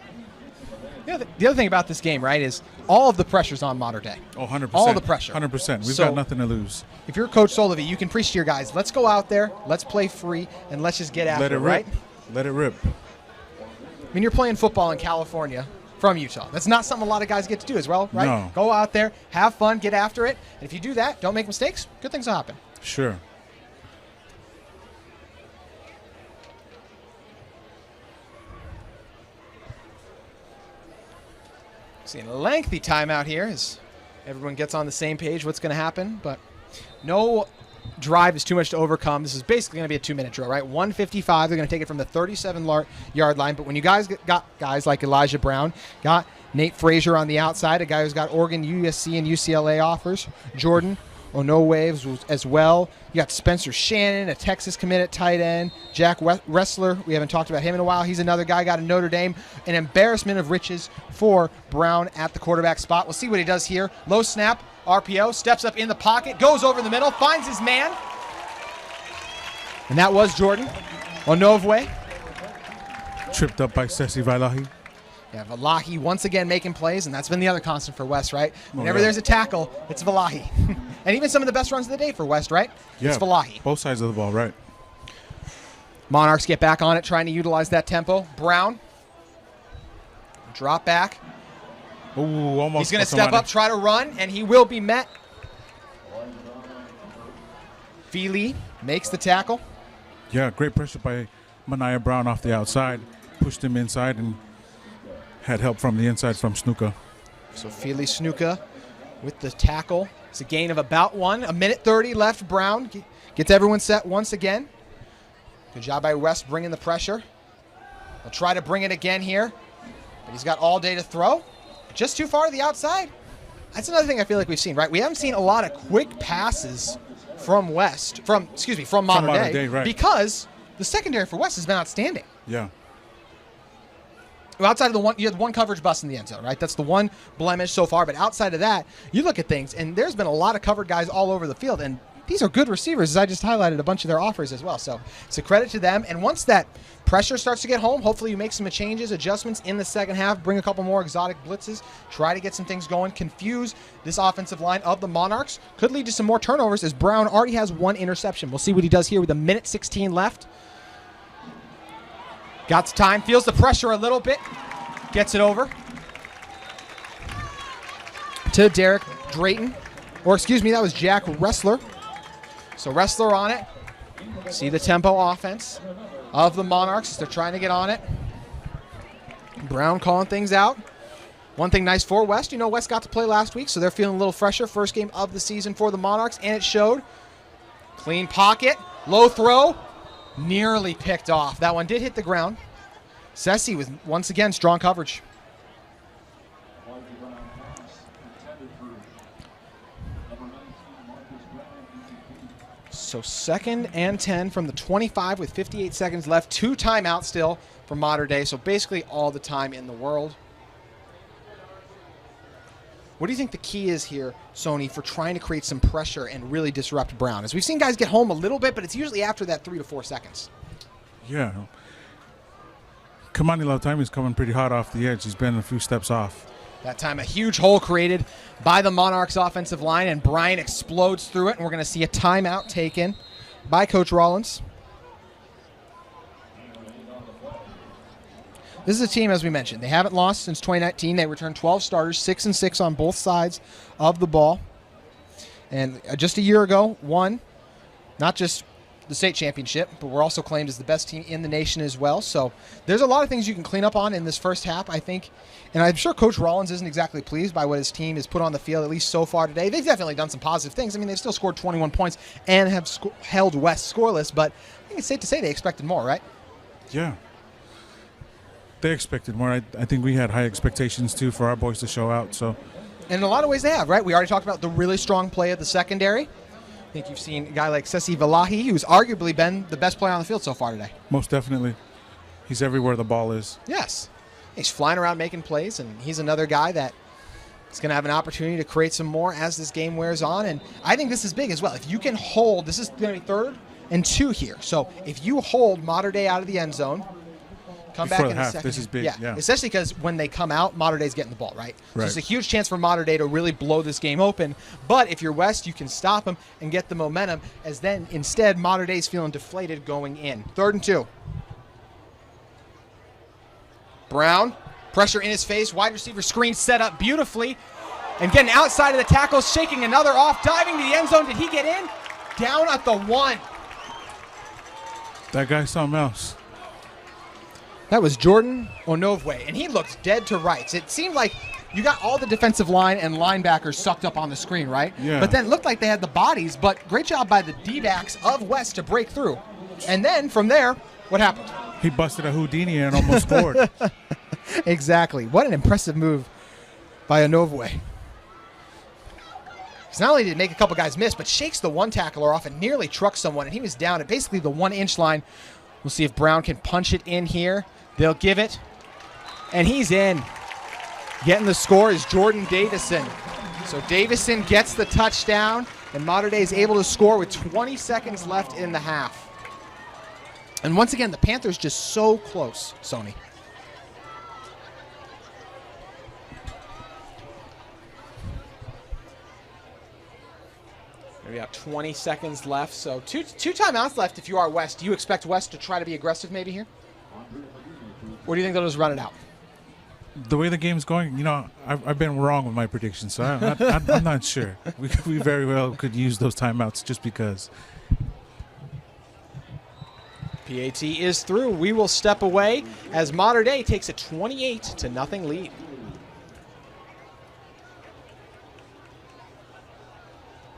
The other thing about this game, right, is all of the pressure's on Mater Dei. Oh, 100%. All the pressure. 100%. We've got nothing to lose. If you're Coach Solovey, you can preach to your guys, let's go out there, let's play free, and let's just get after it, right? Let it rip. I mean, you're playing football in California from Utah. That's not something a lot of guys get to do as well, right? No. Go out there, have fun, get after it. And if you do that, don't make mistakes, good things will happen. Sure. Seeing a lengthy timeout here as everyone gets on the same page what's going to happen, but no drive is too much to overcome. This is basically going to be a 2-minute drill, right? 1:55. They're going to take it from the 37-yard line, but when you guys got guys like Elijah Brown, got Nate Fraser on the outside, a guy who's got Oregon, USC, and UCLA offers, Jordan Waves as well. You got Spencer Shannon, a Texas commit at tight end. Jack Wrestler, we haven't talked about him in a while. He's another guy, got a Notre Dame. An embarrassment of riches for Brown at the quarterback spot. We'll see what he does here. Low snap, RPO, steps up in the pocket, goes over the middle, finds his man. And that was Jordan Onovwe. Tripped up by Sesi Vailahi. Yeah, Valahi once again making plays, and that's been the other constant for West, right? Whenever there's a tackle, it's Valahi. And even some of the best runs of the day for West, right? Yeah, it's Valahi. Both sides of the ball, right. Monarchs get back on it, trying to utilize that tempo. Brown, drop back. Ooh, almost. He's going to step up, try to run, and he will be met. Feely makes the tackle. Yeah, great pressure by Mania Brown off the outside. Pushed him inside and had help from the inside from Snuka. So Feely Snuka with the tackle. It's a gain of about 1. 1:30 left. Brown gets everyone set once again. Good job by West bringing the pressure. They'll try to bring it again here, but he's got all day to throw. Just too far to the outside. That's another thing I feel like we've seen, right? We haven't seen a lot of quick passes from Mater Dei, right. Because the secondary for West has been outstanding. Yeah. Well, outside of you had one coverage bust in the end zone, right? That's the one blemish so far. But outside of that, you look at things, and there's been a lot of covered guys all over the field, and these are good receivers, as I just highlighted a bunch of their offers as well. So it's a credit to them. And once that pressure starts to get home, hopefully you make some changes, adjustments in the second half, bring a couple more exotic blitzes, try to get some things going, confuse this offensive line of the Monarchs. Could lead to some more turnovers as Brown already has one interception. We'll see what he does here with 1:16 left. Got the time, feels the pressure a little bit, gets it over to Derek Drayton. Or excuse me, that was Jack Wrestler. So Wrestler on it. See the tempo offense of the Monarchs. They're trying to get on it. Brown calling things out. One thing nice for West, West got to play last week, so they're feeling a little fresher. First game of the season for the Monarchs, and it showed. Clean pocket, low throw, nearly picked off. That one did hit the ground. SueSue with, once again, strong coverage. So 2nd and 10 from the 25 with 58 seconds left. 2 timeouts still for Mater Dei, so basically all the time in the world. What do you think the key is here, Sony, for trying to create some pressure and really disrupt Brown? As we've seen guys get home a little bit, but it's usually after that 3 to 4 seconds. Yeah. Kamani Lautami's coming pretty hot off the edge. He's been a few steps off. That time a huge hole created by the Monarchs offensive line, and Bryant explodes through it, and we're going to see a timeout taken by Coach Rollins. This is a team, as we mentioned, they haven't lost since 2019. They returned 12 starters, 6-6 on both sides of the ball. And just a year ago, won not just the state championship, but we're also claimed as the best team in the nation as well. So there's a lot of things you can clean up on in this first half, I think. And I'm sure Coach Rollins isn't exactly pleased by what his team has put on the field, at least so far today. They've definitely done some positive things. I mean, they've still scored 21 points and have held West scoreless, but I think it's safe to say they expected more, right? Yeah. They expected more. I think we had high expectations, too, for our boys to show out. So, and in a lot of ways they have, right? We already talked about the really strong play of the secondary. I think you've seen a guy like Sesi Valahi, who's arguably been the best player on the field so far today. Most definitely. He's everywhere the ball is. Yes. He's flying around making plays, and he's another guy that is going to have an opportunity to create some more as this game wears on. And I think this is big as well. If you can hold, this is going to be 3rd and 2 here. So if you hold Mater Dei out of the end zone, come before back in the the half, second. this is big, yeah. Especially because when they come out, Mater Dei's getting the ball, right? Right. So it's a huge chance for Mater Dei to really blow this game open. But if you're West, you can stop them and get the momentum, as then instead Mater Dei's feeling deflated going in. 3rd and 2. Brown, pressure in his face, wide receiver screen set up beautifully, and getting outside of the tackle, shaking another off, diving to the end zone. Did he get in? Down at the 1. That guy's something else. That was Jordan Onovwe, and he looked dead to rights. It seemed like you got all the defensive line and linebackers sucked up on the screen, right? Yeah. But then it looked like they had the bodies, but great job by the D-backs of West to break through. And then from there, what happened? He busted a Houdini and almost scored. Exactly. What an impressive move by Onovwe. Because not only did he make a couple guys miss, but shakes the one tackler off and nearly trucks someone, and he was down at basically the 1-inch line. We'll see if Brown can punch it in here. They'll give it, and he's in. Getting the score is Jordan Davidson. So Davidson gets the touchdown, and Mater Dei is able to score with 20 seconds left in the half. And once again, the Panthers just so close, Sony. We got 20 seconds left, so two timeouts left if you are West. Do you expect West to try to be aggressive maybe here? Or do you think they'll just run it out? The way the game's going, I've been wrong with my predictions, so I'm not sure. We very well could use those timeouts just because. PAT is through. We will step away as Mater Dei takes a 28-0 lead.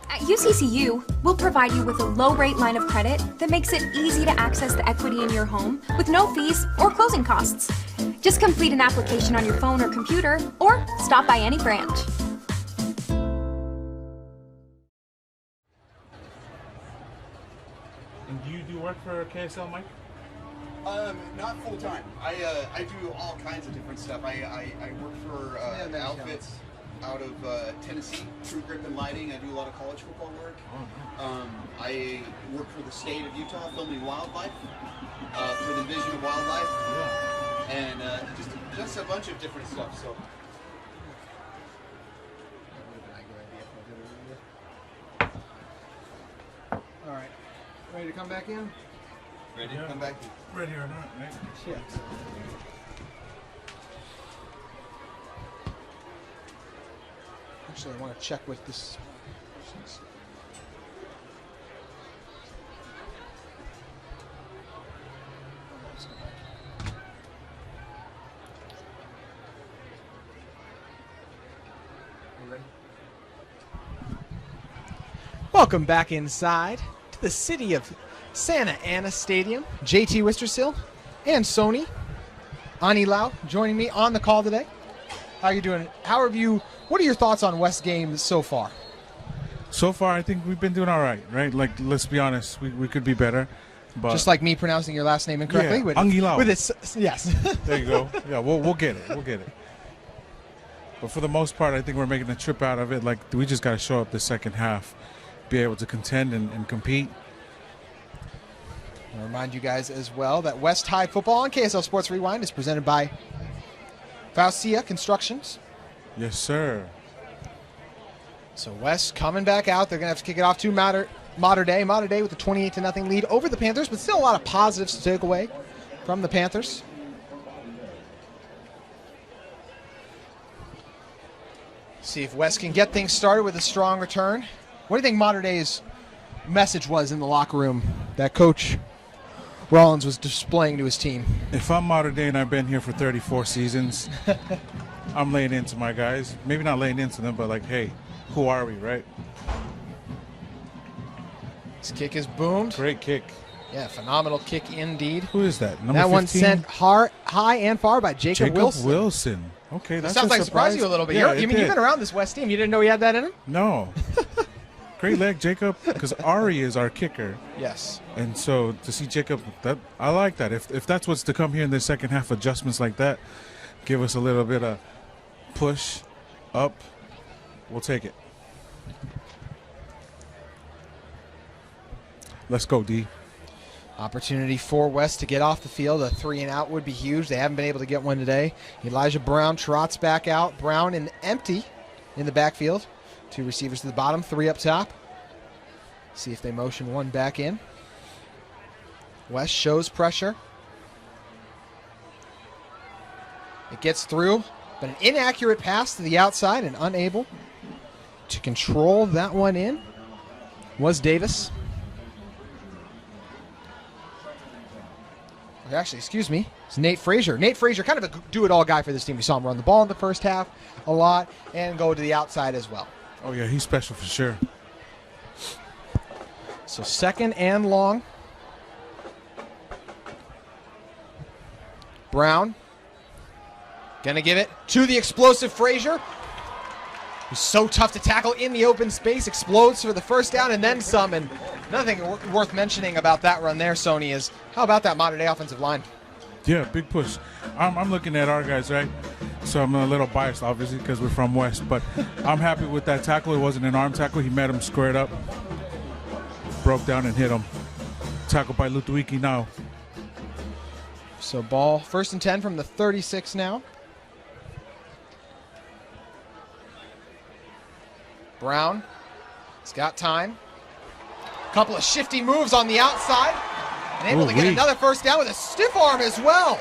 At UCCU, we'll provide you with a low-rate line of credit that makes it easy to access the equity in your home with no fees or closing costs. Just complete an application on your phone or computer, or stop by any branch. And do you do work for KSL, Mike? Not full time. I do all kinds of different stuff. I work for outfits out of Tennessee, True Grip and Lighting. I do a lot of college football work. I work for the state of Utah, filming wildlife for the Division of Wildlife, and just a bunch of different stuff. So. All right, ready to come back in? Ready to come back in. Ready or not, right? Yeah. Actually, I want to check with this. Welcome back inside to the city of Santa Ana Stadium. JT Wistersill and Sony Anilau joining me on the call today. How are you doing? What are your thoughts on West games so far? So far, I think we've been doing all right, right? Like, let's be honest, we could be better. But just like me pronouncing your last name incorrectly? Yeah, Anilau. With yes. There you go. Yeah, we'll get it. We'll get it. But for the most part, I think we're making a trip out of it. Like, we just got to show up the second half, be able to contend and compete. I'll remind you guys as well that West High football on KSL Sports Rewind is presented by Faucia Constructions. Yes, sir. So West coming back out. They're going to have to kick it off to Mater Dei. Mater Dei with a 28-0 lead over the Panthers, but still a lot of positives to take away from the Panthers. See if West can get things started with a strong return. What do you think Mater Dei's message was in the locker room that Coach Rollins was displaying to his team? If I'm Mater Dei and I've been here for 34 seasons, I'm laying into my guys. Maybe not laying into them, but like, hey, who are we, right? This kick is boomed. Great kick. Yeah, phenomenal kick indeed. Who is that? Number that 15? One sent high and far by Jacob Wilson. Okay, that's sounds like it surprised you a little bit. Yeah, you've been around this West team. You didn't know he had that in him? No. Great leg, Jacob, because Ari is our kicker. Yes. And so to see Jacob, I like that. If that's what's to come here in the second half, adjustments like that, give us a little bit of push up, we'll take it. Let's go, D. Opportunity for West to get off the field. A 3-and-out would be huge. They haven't been able to get one today. Elijah Brown trots back out. Brown and empty in the backfield. 2 receivers to the bottom, 3 up top. See if they motion one back in. West shows pressure. It gets through, but an inaccurate pass to the outside and unable to control that one in was Davis. Actually, excuse me, it's Nate Fraser. Nate Fraser, kind of a do-it-all guy for this team. We saw him run the ball in the first half a lot and go to the outside as well. Oh, yeah, he's special for sure. So 2nd and long. Brown going to give it to the explosive Fraser. He's so tough to tackle in the open space. Explodes for the first down and then some. And another thing worth mentioning about that run there, Sony, is how about that Mater Dei offensive line? Yeah, big push. I'm looking at our guys, right? So I'm a little biased, obviously, because we're from West. But I'm happy with that tackle. It wasn't an arm tackle. He met him squared up, broke down and hit him. Tackled by Lutuiki now. So ball 1st and 10 from the 36 now. Brown, he's got time. Couple of shifty moves on the outside. And able to get another first down with a stiff arm as well.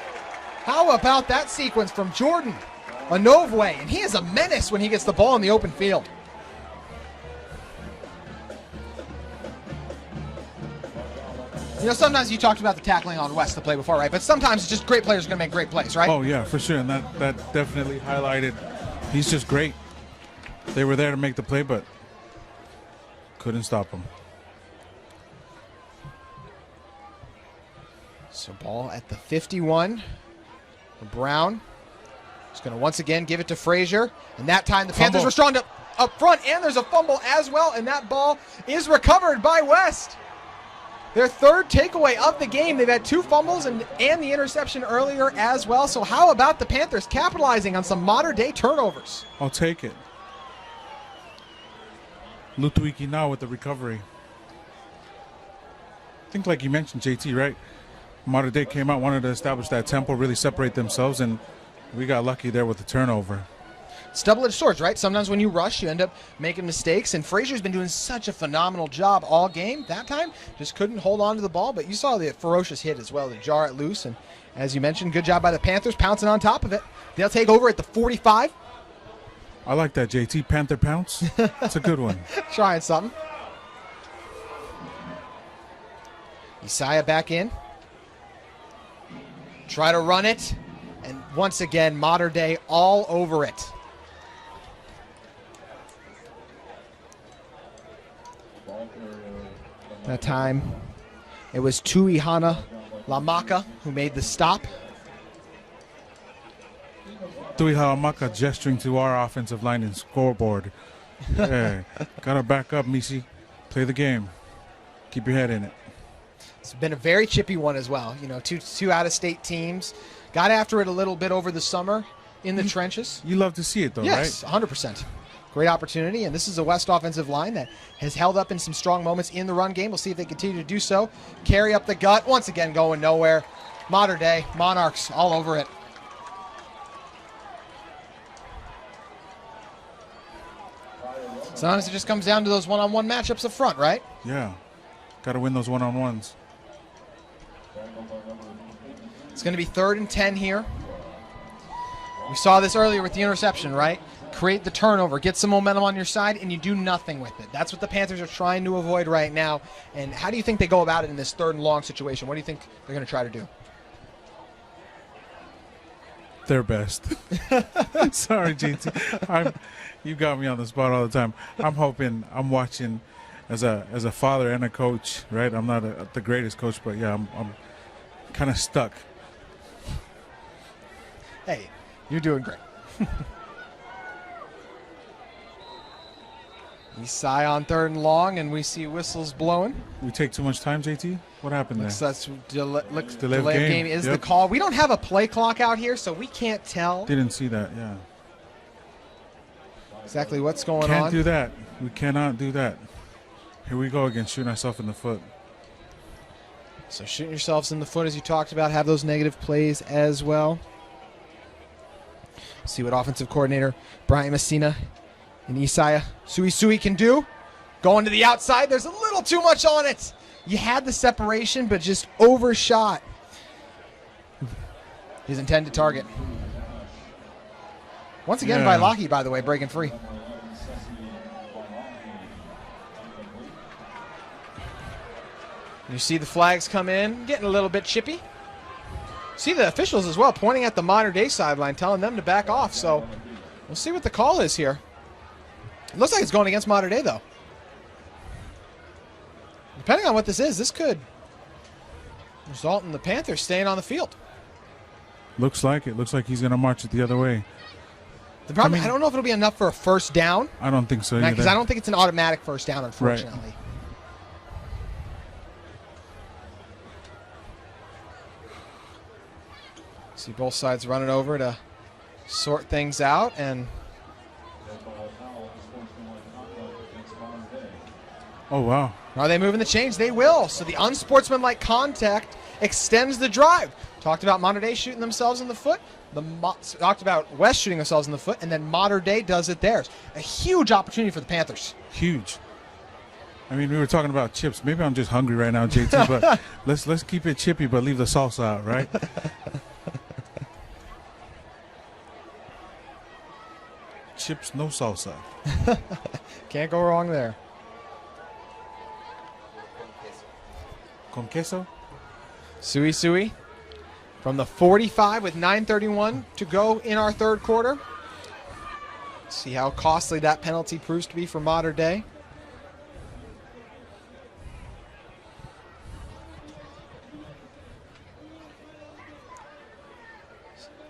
How about that sequence from Jordan Anovwe? And he is a menace when he gets the ball in the open field. You know, sometimes you talked about the tackling on West, the play before, right? But sometimes it's just great players are going to make great plays, right? Oh, yeah, for sure. And that definitely highlighted. He's just great. They were there to make the play, but couldn't stop him. So ball at the 51. Brown is going to once again give it to Fraser. And that time the Panthers were strong up front, and there's a fumble as well, and that ball is recovered by West. their third takeaway of the game. They've had 2 fumbles and the interception earlier as well. So how about the Panthers capitalizing on some Mater Dei turnovers? I'll take it. Lutuiki now with the recovery. I think like you mentioned, JT, right? Mater Dei came out, wanted to establish that tempo, really separate themselves, and we got lucky there with the turnover. It's double-edged swords, right? Sometimes when you rush, you end up making mistakes, and Fraser's been doing such a phenomenal job all game. That time, just couldn't hold on to the ball, but you saw the ferocious hit as well to jar it loose, and as you mentioned, good job by the Panthers pouncing on top of it. They'll take over at the 45. I like that, JT. Panther pounce. It's a good one. Trying something. Isaiah back in. Try to run it, and once again, Mater Dei all over it. That time, it was Tuihana Lamaka who made the stop. Tuihana Lamaka gesturing to our offensive line and scoreboard. Hey, gotta back up, Misi. Play the game. Keep your head in it. It's been a very chippy one as well. You know, two out-of-state teams got after it a little bit over the summer in the trenches. You love to see it, though, yes, right? 100%. Great opportunity, and this is a West offensive line that has held up in some strong moments in the run game. We'll see if they continue to do so. Carry up the gut, once again going nowhere. Mater Dei Monarchs all over it. Sometimes it just comes down to those one-on-one matchups up front, right? Yeah. Got to win those one-on-ones. It's going to be 3rd and 10 here. We saw this earlier with the interception, right? Create the turnover, get some momentum on your side, and you do nothing with it. That's what the Panthers are trying to avoid right now. And how do you think they go about it in this 3rd and long situation? What do you think they're going to try to do? Their best. Sorry, JT. You got me on the spot all the time. I'm watching as a father and a coach, right? I'm not the greatest coach, but yeah, I'm kind of stuck. Hey, you're doing great. Isaiah on 3rd and long, and we see whistles blowing. We take too much time, JT? What happened there? That's delay of game. game is the call. We don't have a play clock out here, so we can't tell. Didn't see that, yeah. Exactly what's going on. Can't do that. We cannot do that. Here we go again, shooting ourselves in the foot. So shooting yourselves in the foot, as you talked about, have those negative plays as well. See what offensive coordinator Brian Messina and Isaiah SueSue can do. Going to the outside, there's a little too much on it. You had the separation, but just overshot his intended target. Once again, Vailaki, by the way, breaking free. You see the flags come in, getting a little bit chippy. See the officials as well pointing at the Mater Dei sideline, telling them to back off. So we'll see what the call is here. It looks like it's going against Mater Dei, though. Depending on what this is, this could result in the Panthers staying on the field. Looks like it. Looks like he's going to march it the other way. The problem, I don't know if it'll be enough for a first down. I don't think so either. Because I don't think it's an automatic first down, unfortunately. Right. See both sides running over to sort things out, and oh wow! Are they moving the chains? They will. So the unsportsmanlike contact extends the drive. Talked about Mater Dei shooting themselves in the foot. Talked about West shooting themselves in the foot, and then Mater Dei does it theirs. A huge opportunity for the Panthers. Huge. I mean, we were talking about chips. Maybe I'm just hungry right now, JT. But let's keep it chippy, but leave the salsa out, right? Chips, no salsa. Can't go wrong there. Con queso? SueSue from the 45 with 9:31 to go in our 3rd quarter. See how costly that penalty proves to be for Mater Dei.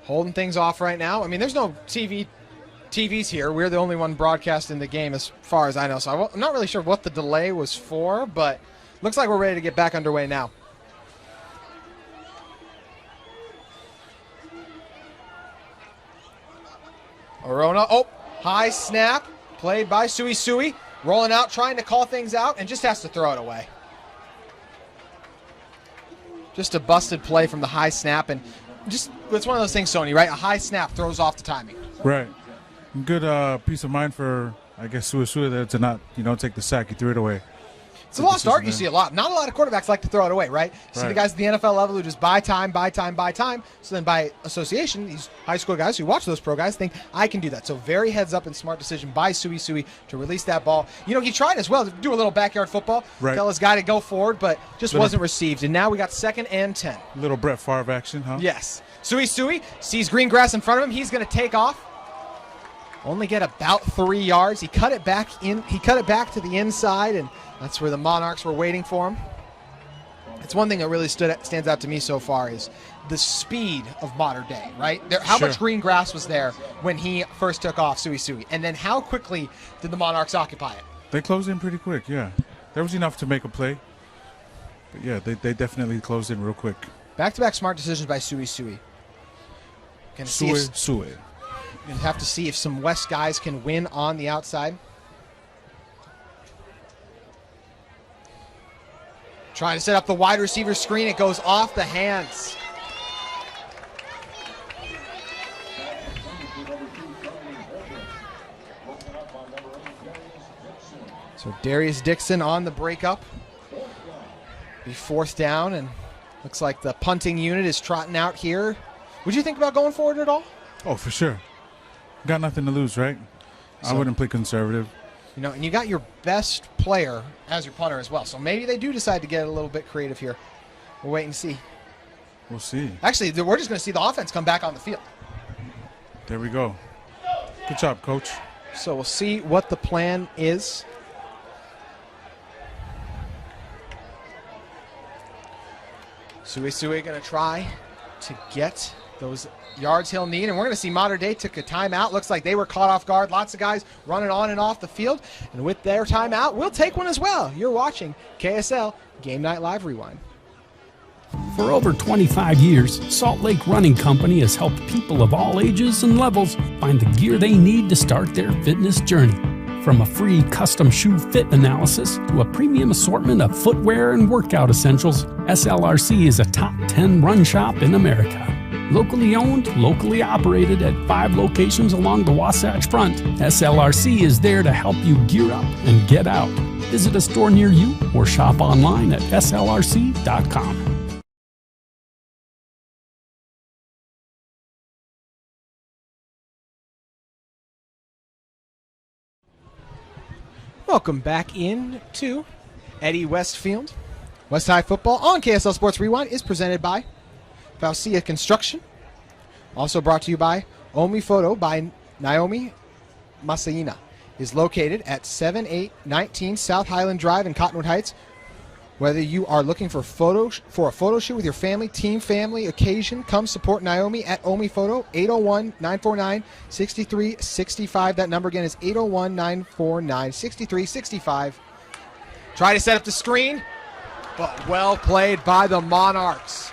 Holding things off right now. I mean, there's no TVs here. We're the only one broadcasting the game as far as I know. So I'm not really sure what the delay was for, but Looks like we're ready to get back underway now. Arona, high snap, played by SueSue, rolling out, trying to call things out, and just has to throw it away. Just a busted play from the high snap, and just, it's one of those things, Sony, right? A high snap throws off the timing. Right. Good peace of mind for, I guess, SueSue there to not, take the sack. He threw it away. It's a lost art you see a lot. Not a lot of quarterbacks like to throw it away, right? You see the guys at the NFL level who just buy time. So then by association, these high school guys who watch those pro guys think, I can do that. So very heads up and smart decision by SueSue to release that ball. He tried as well to do a little backyard football, tell his guy to go forward, but just wasn't received. And now we got 2nd and 10. Little Brett Favre action, huh? Yes. SueSue sees green grass in front of him. He's going to take off. Only get about 3 yards. He cut it back to the inside, and that's where the Monarchs were waiting for him. It's one thing that really stands out to me so far is the speed of Mater Dei, right? How much green grass was there when he first took off, SueSue? And then how quickly did the Monarchs occupy it? They closed in pretty quick, yeah. There was enough to make a play. But yeah, they definitely closed in real quick. Back-to-back smart decisions by SueSue. SueSue. You'll have to see if some West guys can win on the outside. Trying to set up the wide receiver screen. It goes off the hands. So Darius Dixon on the breakup. Be 4th down, and looks like the punting unit is trotting out here. Would you think about going forward at all? Oh, for sure. Got nothing to lose, right? I wouldn't play conservative. And you got your best player as your punter as well. So maybe they do decide to get a little bit creative here. We'll wait and see. We'll see. Actually, we're just going to see the offense come back on the field. There we go. Good job, Coach. So we'll see what the plan is. SueSue going to try to get those yards he'll need, and we're going to see Mater Dei took a timeout. Looks like they were caught off guard. Lots of guys running on and off the field, and with their timeout, we'll take one as well. You're watching KSL Game Night Live Rewind. For over 25 years, Salt Lake Running Company has helped people of all ages and levels find the gear they need to start their fitness journey. From a free custom shoe fit analysis to a premium assortment of footwear and workout essentials, SLRC is a top 10 run shop in America. Locally owned, locally operated at 5 locations along the Wasatch Front, SLRC is there to help you gear up and get out. Visit a store near you or shop online at slrc.com. Welcome back in to Eddie Westfield. West High Football on KSL Sports Rewind is presented by Faucia Construction. Also brought to you by Omi Photo by Naomi Masaina. Is located at 7819 South Highland Drive in Cottonwood Heights. Whether you are looking for a photo shoot with your family, team, family, occasion, come support Naomi at Omi Photo, 801-949-6365. That number again is 801-949-6365. Try to set up the screen, but well played by the Monarchs.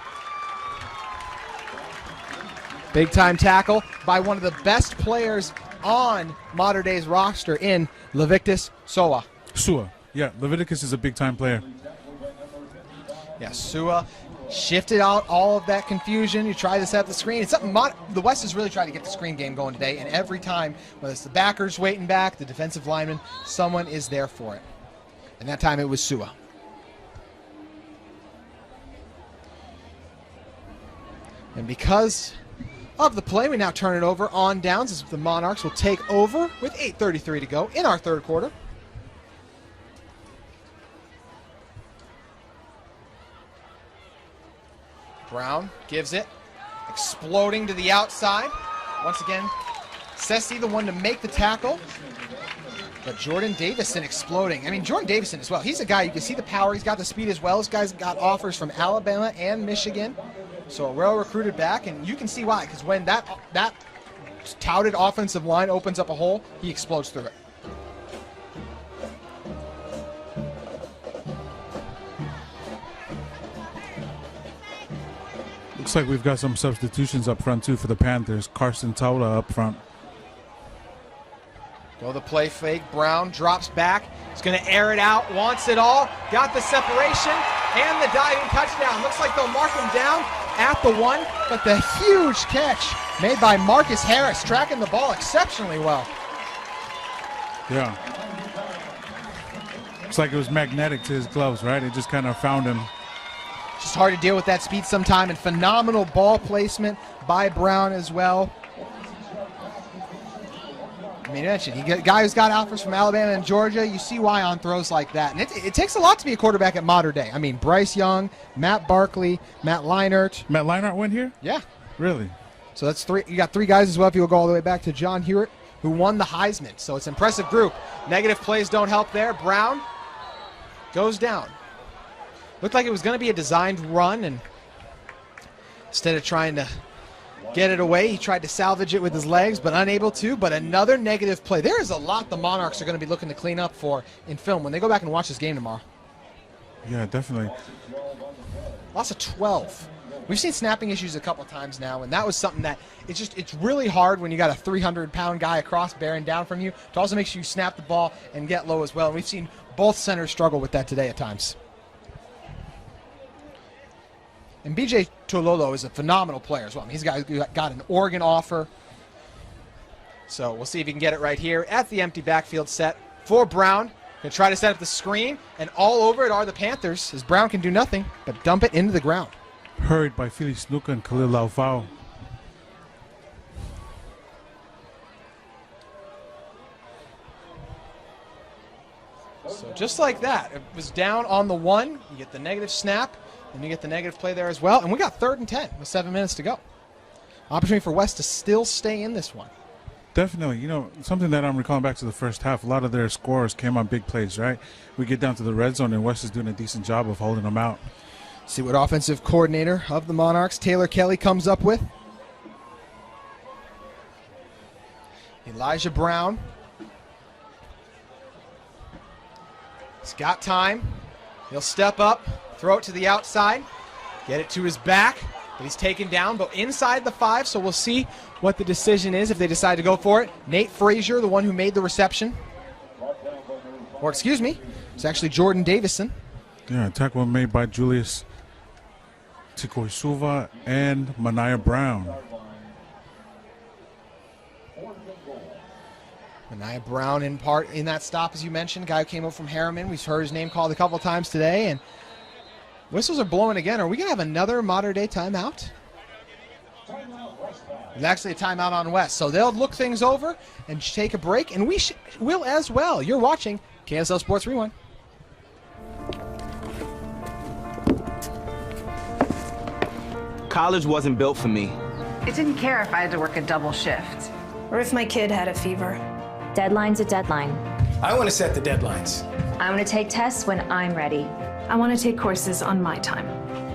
Big time tackle by one of the best players on Mater Dei's roster in Leviticus Soa. Sua. Yeah, Leviticus is a big time player. Yeah, Sua shifted out all of that confusion. You try to set up the screen. It's something the West has really tried to get the screen game going today, and every time, whether it's the backers waiting back, the defensive lineman, someone is there for it. And that time it was Sua. And because of the play, we now turn it over on downs as the Monarchs will take over with 8:33 to go in our third quarter. Brown gives it, exploding to the outside. Once again, Sessi the one to make the tackle. But Jordan Davidson exploding. I mean, Jordan Davidson as well. He's a guy, you can see the power. He's got the speed as well. This guy's got offers from Alabama and Michigan. So a well-recruited back, and you can see why. Because when that touted offensive line opens up a hole, he explodes through it. Looks like we've got some substitutions up front, too, for the Panthers. Carson Taula up front. Go the play fake. Brown drops back. He's going to air it out. Wants it all. Got the separation and the diving touchdown. Looks like they'll mark him down at the 1, but the huge catch made by Marcus Harris, tracking the ball exceptionally well. Yeah. It's like it was magnetic to his gloves, right? It just kind of found him. Just hard to deal with that speed sometime, and phenomenal ball placement by Brown as well. I mean, you mentioned, you get a guy who's got offers from Alabama and Georgia. You see why on throws like that. And it takes a lot to be a quarterback at Mater Dei. I mean, Bryce Young, Matt Barkley, Matt Leinart. Matt Leinart went here? Yeah. Really? So that's 3. You got 3 guys as well if you go all the way back to John Hewitt, who won the Heisman. So it's an impressive group. Negative plays don't help there. Brown goes down. Looked like it was going to be a designed run, and instead of trying to get it away, he tried to salvage it with his legs, but unable to. But another negative play. There is a lot the Monarchs are going to be looking to clean up for in film when they go back and watch this game tomorrow. Yeah, definitely. Loss of 12. We've seen snapping issues a couple times now, and that was something that it's really hard when you got a 300-pound guy across bearing down from you to also make sure you snap the ball and get low as well. And we've seen both centers struggle with that today at times. And B.J. Tololo is a phenomenal player as well. I mean, he's got an Oregon offer. So we'll see if he can get it right here at the empty backfield set for Brown. Going to try to set up the screen, and all over it are the Panthers, as Brown can do nothing but dump it into the ground. Hurried by Felix Nuka and Khalil Laufau. So just like that, it was down on the 1. You get the negative snap, and you get the negative play there as well. And we got 3rd and 10 with 7 minutes to go. Opportunity for West to still stay in this one. Definitely. You know, something that I'm recalling back to the first half, a lot of their scores came on big plays, right? We get down to the red zone, and West is doing a decent job of holding them out. See what offensive coordinator of the Monarchs, Taylor Kelly, comes up with. Elijah Brown. He's got time. He'll step up, throw it to the outside, get it to his back, but he's taken down, but inside the 5, so we'll see what the decision is if they decide to go for it. Nate Fraser, the one who made the reception. Or excuse me, it's actually Jordan Davidson. Yeah, tackle made by Julius Tikoisuva and Mania Brown. Mania Brown in part in that stop, as you mentioned, guy who came up from Harriman. We've heard his name called a couple times today, and whistles are blowing again. Are we going to have another Mater Dei timeout? It's actually a timeout on West, so they'll look things over and take a break, and we will as well. You're watching KSL Sports Rewind. College wasn't built for me. It didn't care if I had to work a double shift. Or if my kid had a fever. Deadline's a deadline. I want to set the deadlines. I want to take tests when I'm ready. I want to take courses on my time.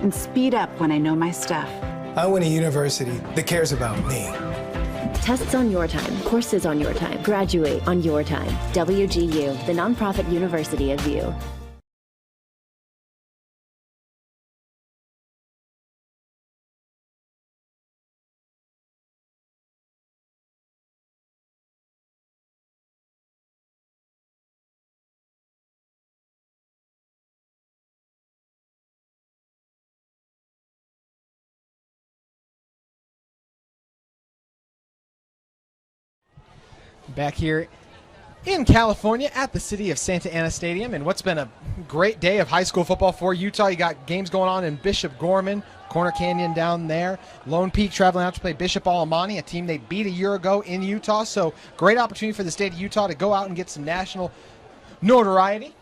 And speed up when I know my stuff. I want a university that cares about me. Tests on your time, courses on your time, graduate on your time. WGU, the nonprofit university of you. Back here in California at the City of Santa Ana Stadium, and what's been a great day of high school football for Utah. You got games going on in Bishop Gorman, Corner Canyon down there. Lone Peak traveling out to play Bishop Alamani, a team they beat a year ago in Utah. So great opportunity for the state of Utah to go out and get some national notoriety.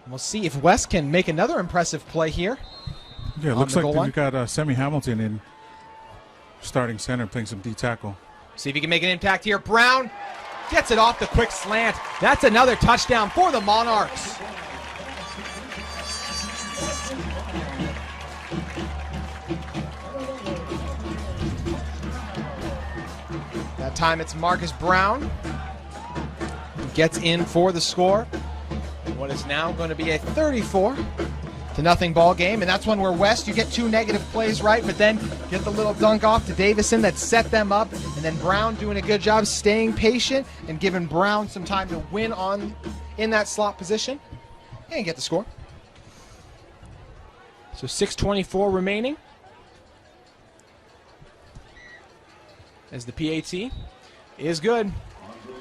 We'll see if West can make another impressive play here. Yeah, it looks like we got Semi Hamilton in starting center playing some D tackle. See if he can make an impact here. Brown gets it off the quick slant. That's another touchdown for the Monarchs. That time it's Marcus Brown who gets in for the score. What is now going to be a 34 0 ball game, and that's one where West, you get 2 negative plays right, but then get the little dunk off to Davidson that set them up, and then Brown doing a good job staying patient and giving Brown some time to win in that slot position and get the score. So 6:24 remaining as the PAT is good.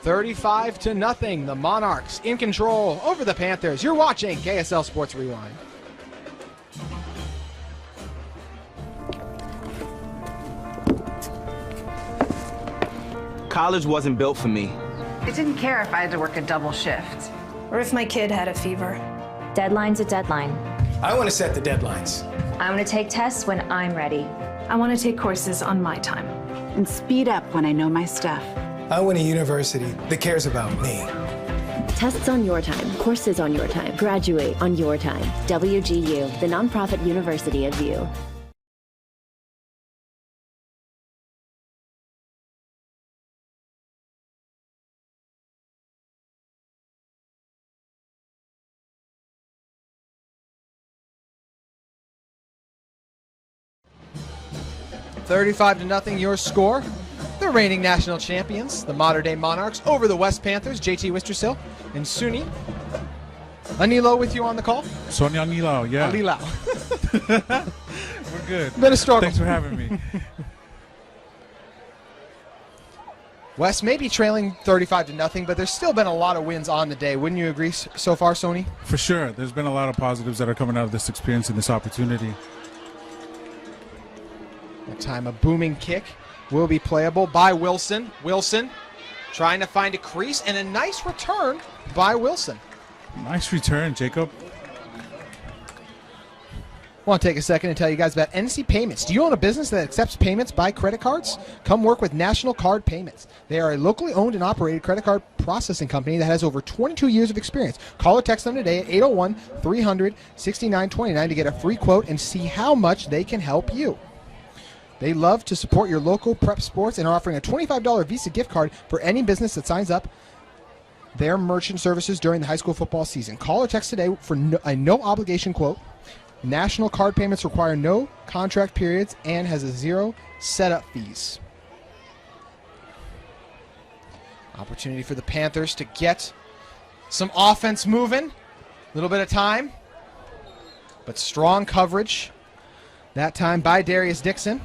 35-0. The Monarchs in control over the Panthers. You're watching KSL Sports Rewind. College wasn't built for me. I didn't care if I had to work a double shift. Or if my kid had a fever. Deadline's a deadline. I want to set the deadlines. I want to take tests when I'm ready. I want to take courses on my time. And speed up when I know my stuff. I want a university that cares about me. Tests on your time, courses on your time, graduate on your time. WGU, the nonprofit university of you. $35-0 your score. The reigning national champions, the Mater Dei Monarchs, over the West Panthers. JT Wistersill and Suni Anilo with you on the call. Sonia Anilo, yeah. Alilao. We're good. Been a struggle. Thanks for having me. West may be trailing 35-0, but there's still been a lot of wins on the day. Wouldn't you agree so far, Sony? For sure. There's been a lot of positives that are coming out of this experience and this opportunity. That time a booming kick will be playable by Wilson. Wilson trying to find a crease, and a nice return by Wilson. Nice return, Jacob. I want to take a second and tell you guys about NC Payments. Do you own a business that accepts payments by credit cards? Come work with National Card Payments. They are a locally owned and operated credit card processing company that has over 22 years of experience. Call or text them today at 801-300-6929 to get a free quote and see how much they can help you. They love to support your local prep sports and are offering a $25 Visa gift card for any business that signs up their merchant services during the high school football season. Call or text today for a no-obligation quote. National Card Payments require no contract periods and has a 0 setup fees. Opportunity for the Panthers to get some offense moving. A little bit of time, but strong coverage. That time by Darius Dixon.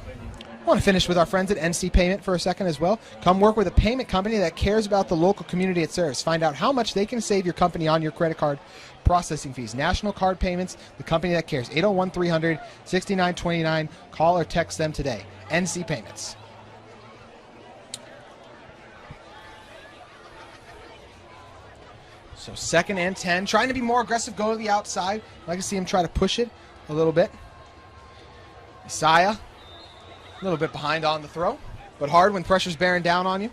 I want to finish with our friends at NC Payment for a second as well. Come work with a payment company that cares about the local community it serves. Find out how much they can save your company on your credit card processing fees. National Card Payments, the company that cares. 801-300-6929. Call or text them today. NC Payments. So 2nd and 10. Trying to be more aggressive, go to the outside. I'd like to see him try to push it a little bit. Isaiah, a little bit behind on the throw, but hard when pressure's bearing down on you.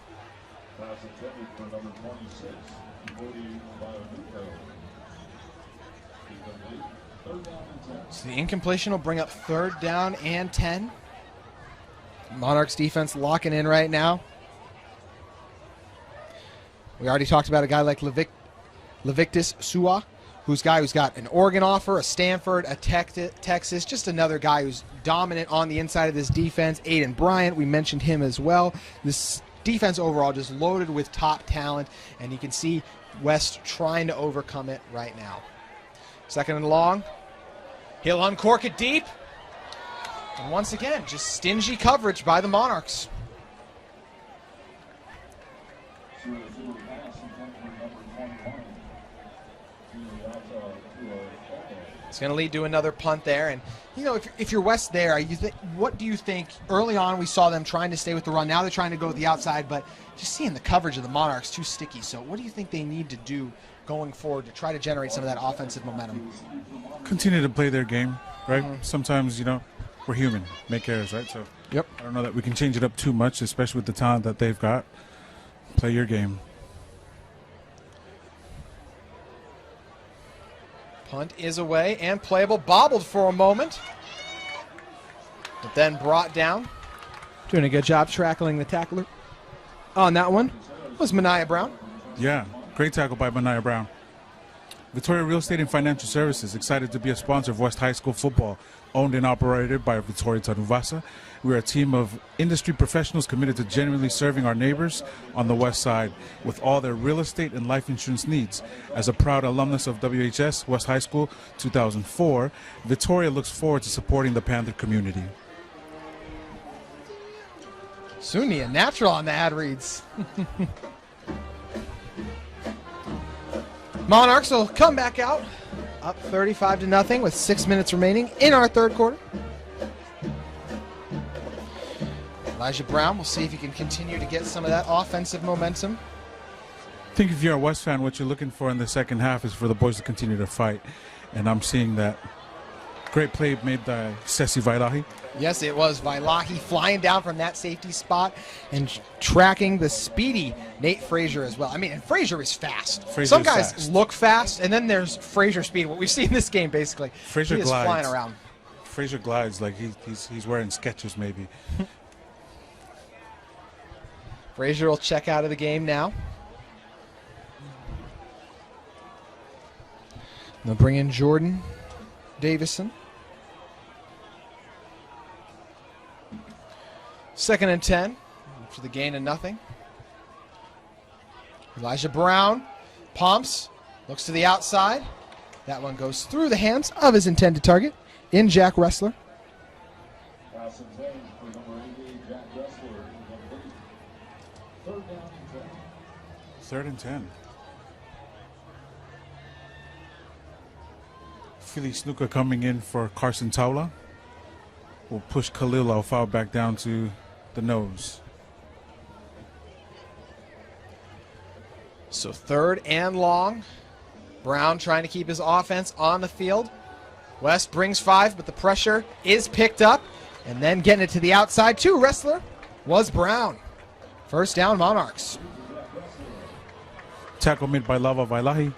So the incompletion will bring up 3rd down and 10. Monarchs defense locking in right now. We already talked about a guy like Levictus Sua, who's got an Oregon offer, a Stanford, a Texas, just another guy who's dominant on the inside of this defense. Aiden Bryant, we mentioned him as well. This defense overall just loaded with top talent, and you can see West trying to overcome it right now. 2nd and long. He'll uncork it deep. And once again, just stingy coverage by the Monarchs. It's going to lead to another punt there. And, you know, if you're West there, what do you think? Early on, we saw them trying to stay with the run. Now they're trying to go to the outside, but just seeing the coverage of the Monarchs too sticky. So what do you think they need to do going forward to try to generate some of that offensive momentum? Continue to play their game, right? Sometimes, you know, we're human, make errors, right? So yep. I don't know that we can change it up too much, especially with the talent that they've got. Play your game. Punt is away and playable. Bobbled for a moment, but then brought down. Doing a good job tackling the tackler on that one was Mania Brown. Yeah, great tackle by Mania Brown. Victoria Real Estate and Financial Services, excited to be a sponsor of West High School football, owned and operated by Victoria Tanuvasa. We're a team of industry professionals committed to genuinely serving our neighbors on the West Side with all their real estate and life insurance needs. As a proud alumnus of WHS, West High School 2004, Victoria looks forward to supporting the Panther community. Suni, a natural on the ad reads. Monarchs will come back out, up 35-0 with 6 minutes remaining in our third quarter. Elijah Brown, we'll see if he can continue to get some of that offensive momentum. I think if you're a West fan, what you're looking for in the second half is for the boys to continue to fight. And I'm seeing that. Great play made by Sesi Vailahi. Yes, it was Vailahi flying down from that safety spot and tracking the speedy Nate Fraser as well. I mean, and Fraser is fast. Some guys look fast, and then there's Fraser speed. What we've seen in this game, basically. Fraser he is glides. flying around. Fraser glides like he's wearing Skechers maybe. Fraser will check out of the game now. They'll bring in Jordan Davidson. 2nd and 10 for the gain of nothing. Elijah Brown pumps, looks to the outside. That one goes through the hands of his intended target in Jack Wrestler. 3rd and 10. Philly Snuka coming in for Carson Taula. Will push Khalil Al-Fau back down to the nose. So 3rd and long. Brown trying to keep his offense on the field. West brings 5, but the pressure is picked up. And then getting it to the outside too, Wrestler, was Brown. 1st down, Monarchs. Tackle made by Lava Vailahi.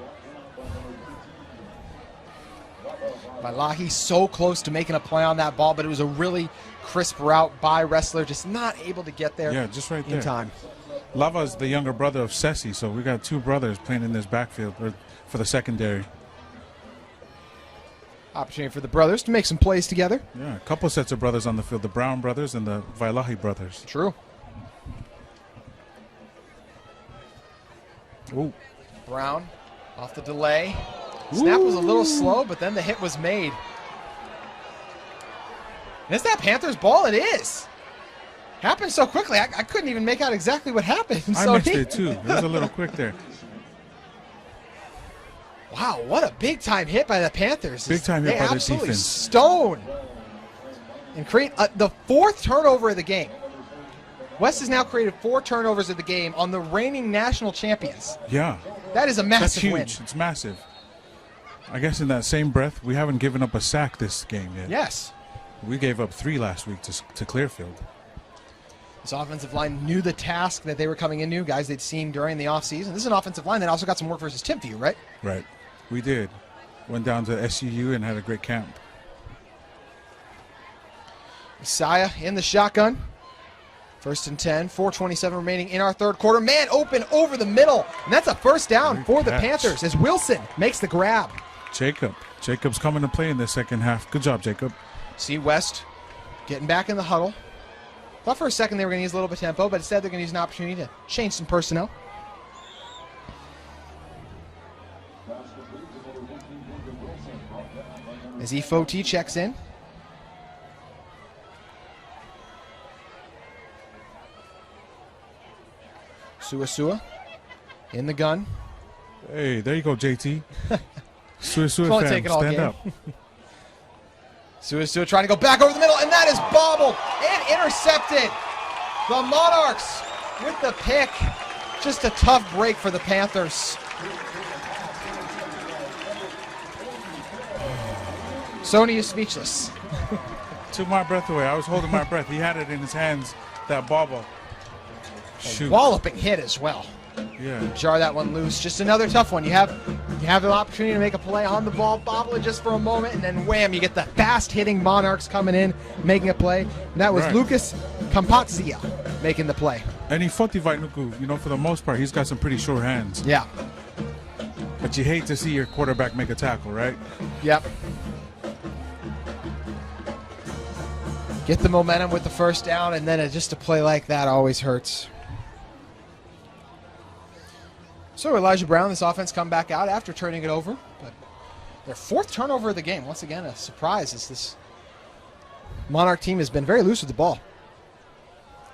Vailahi so close to making a play on that ball, but it was a really crisp route by Wrestler, just not able to get there. Yeah, just right there. In time. Lava is the younger brother of Sesi, so we got 2 brothers playing in this backfield for the secondary. Opportunity for the brothers to make some plays together. Yeah, a couple sets of brothers on the field, the Brown brothers and the Vailahi brothers. True. Ooh. Brown off the delay. Snap was a little slow, but then the hit was made. And is that Panthers ball? It is. Happened so quickly, I couldn't even make out exactly what happened. I missed it too. It was a little quick there. Wow, what a big-time hit by the Panthers. Big time hit by the absolutely defense. Stone. And create the 4th turnover of the game. West has now created 4 turnovers of the game on the reigning national champions. Yeah. That is a massive That's huge. win. It's massive. I guess in that same breath, we haven't given up a sack this game yet. Yes. We gave up 3 last week to Clearfield. This offensive line knew the task that they were coming into, guys they'd seen during the offseason. This is an offensive line that also got some work versus Timpview, right? Right. We did. Went down to SUU and had a great camp. Messiah in the shotgun. 1st and 10, 4:27 remaining in our third quarter. Man open over the middle, and that's a 1st down Great for the catch. Panthers as Wilson makes the grab. Jacob's coming to play in the second half. Good job, Jacob. See West getting back in the huddle. Thought for a second they were going to use a little bit of tempo, but instead they're going to use an opportunity to change some personnel. As Efoti checks in. SueSue in the gun. Hey, there you go, JT. SueSue Won't fam, take it all stand game. up. SueSue trying to go back over the middle, and that is bobbled and intercepted. The Monarchs with the pick. Just a tough break for the Panthers. Sony is speechless. Took my breath away. I was holding my breath. He had it in his hands, that bobble. Shoot. Walloping hit as well. Yeah. Jar that one loose. Just another tough one. You have an opportunity to make a play on the ball, bobble it just for a moment, and then wham, you get the fast-hitting Monarchs coming in, making a play. And that was Right. Lucas Campazia making the play. And Efoti Vainuku, for the most part, he's got some pretty sure hands. Yeah. But you hate to see your quarterback make a tackle, right? Yep. Get the momentum with the first down, and then just a play like that always hurts. So Elijah Brown, this offense come back out after turning it over. But their 4th turnover of the game. Once again, a surprise as this Monarch team has been very loose with the ball.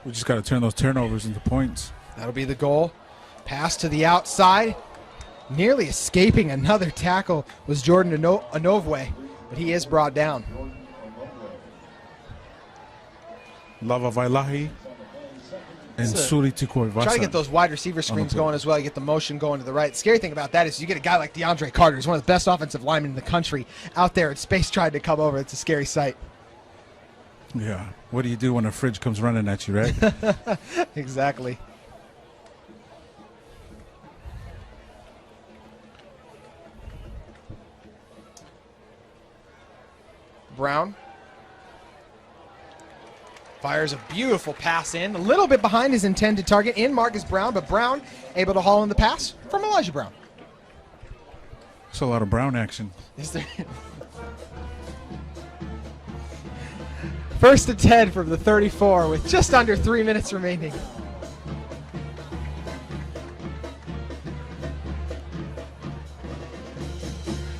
We just got to turn those turnovers into points. That'll be the goal. Pass to the outside. Nearly escaping another tackle was Jordan Anovwe, but he is brought down. Lava Vailahi and Suri Tikor. Try to get those wide receiver screens going as well. You get the motion going to the right. The scary thing about that is you get a guy like DeAndre Carter, who's one of the best offensive linemen in the country, out there in space trying to come over. It's a scary sight. Yeah. What do you do when a fridge comes running at you, right? Exactly. Brown fires a beautiful pass in, a little bit behind his intended target in Marcus Brown, but Brown able to haul in the pass from Elijah Brown. It's a lot of Brown action. Is there? First and 10 from the 34 with just under 3 minutes remaining.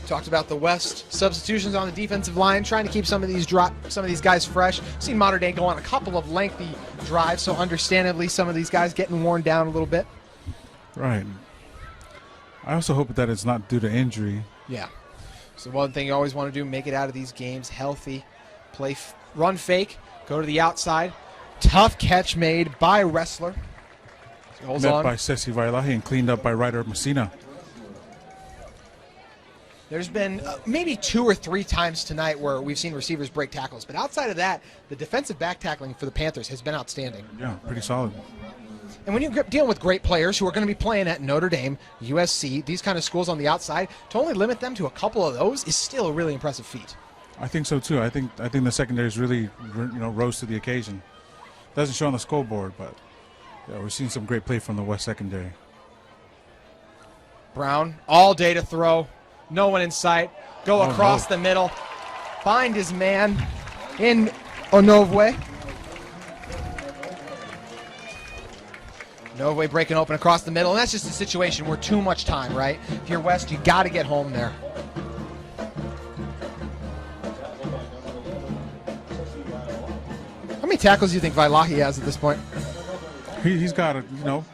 Talked about the West substitutions on the defensive line, trying to keep some of these guys fresh. Seen Mater Dei go on a couple of lengthy drives, so understandably some of these guys getting worn down a little bit. Right. I also hope that it's not due to injury. Yeah. So one thing you always want to do, make it out of these games healthy. Play run fake, go to the outside. Tough catch made by Wrestler. So holds Met on. by Sesi Vailahi and cleaned up by Ryder Messina. There's been maybe 2 or 3 times tonight where we've seen receivers break tackles. But outside of that, the defensive back tackling for the Panthers has been outstanding. Yeah, pretty solid. And when you're dealing with great players who are going to be playing at Notre Dame, USC, these kind of schools on the outside, to only limit them to a couple of those is still a really impressive feat. I think so too. I think the secondaries really rose to the occasion. Doesn't show on the scoreboard, but yeah, we're seeing some great play from the West secondary. Brown, all day to throw. No one in sight. Go across the middle. Find his man in Onovwe. Onovwe breaking open across the middle. And that's just a situation where too much time, right? If you're West, you got to get home there. How many tackles do you think Vailahi has at this point? He's got a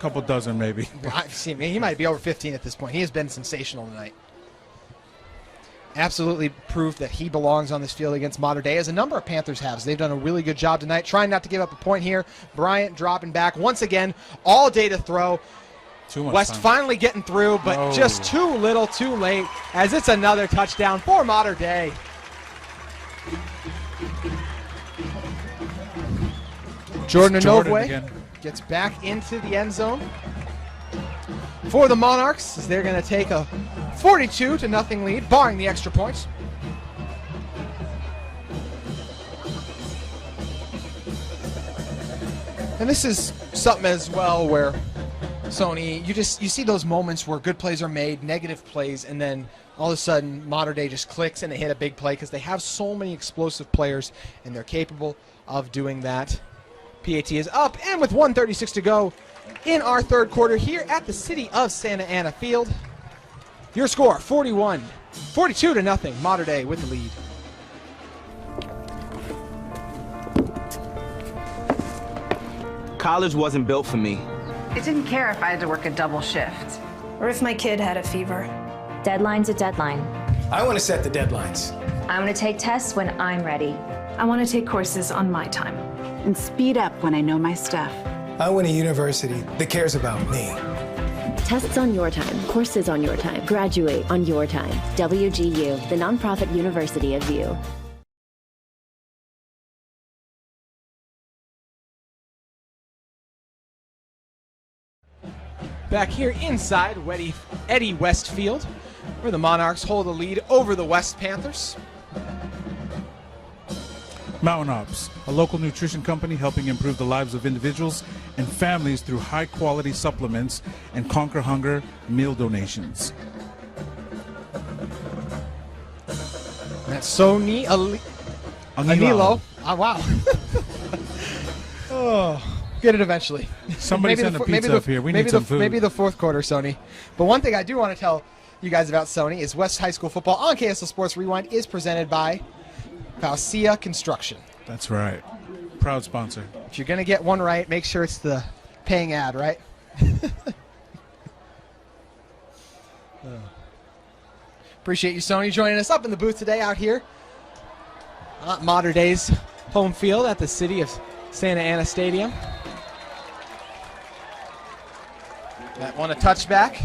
couple dozen maybe. He might be over 15 at this point. He has been sensational tonight. Absolutely proved that he belongs on this field against Mater Dei, as a number of Panthers have. They've done a really good job tonight, trying not to give up a point here. Bryant dropping back once again, all day to throw. Too much West time. Finally getting through, but just too little, too late, as it's another touchdown for Mater Dei. Jordan Anovwe gets back into the end zone for the Monarchs, as they're going to take a 42-0 lead, barring the extra points. And this is something as well where, Sony, you see those moments where good plays are made, negative plays, and then all of a sudden Mater Dei just clicks and they hit a big play because they have so many explosive players and they're capable of doing that. PAT is up, and with 1:36 to go in our third quarter here at the City of Santa Ana Field. Your score, 42-0, Mater Dei with the lead. College wasn't built for me. I didn't care if I had to work a double shift. Or if my kid had a fever. Deadline's a deadline. I want to set the deadlines. I'm going to take tests when I'm ready. I want to take courses on my time. And speed up when I know my stuff. I want a university that cares about me. Tests on your time, courses on your time, graduate on your time. WGU, the nonprofit university of you. Back here inside Eddie Westfield, where the Monarchs hold the lead over the West Panthers. Mountain Ops, a local nutrition company helping improve the lives of individuals and families through high-quality supplements and Conquer Hunger meal donations. That's Sony Anilo. Oh, wow. Oh, get it eventually. Somebody send a pizza up here. We need some food. Maybe the fourth quarter, Sony. But one thing I do want to tell you guys about Sony is West High School football on KSL Sports Rewind is presented by Falsia Construction. That's right. Proud sponsor. If you're going to get one right, make sure it's the paying ad, right? Appreciate you, Sony, joining us up in the booth today out here at Mater Dei's home field at the City of Santa Ana Stadium. That one a touchback.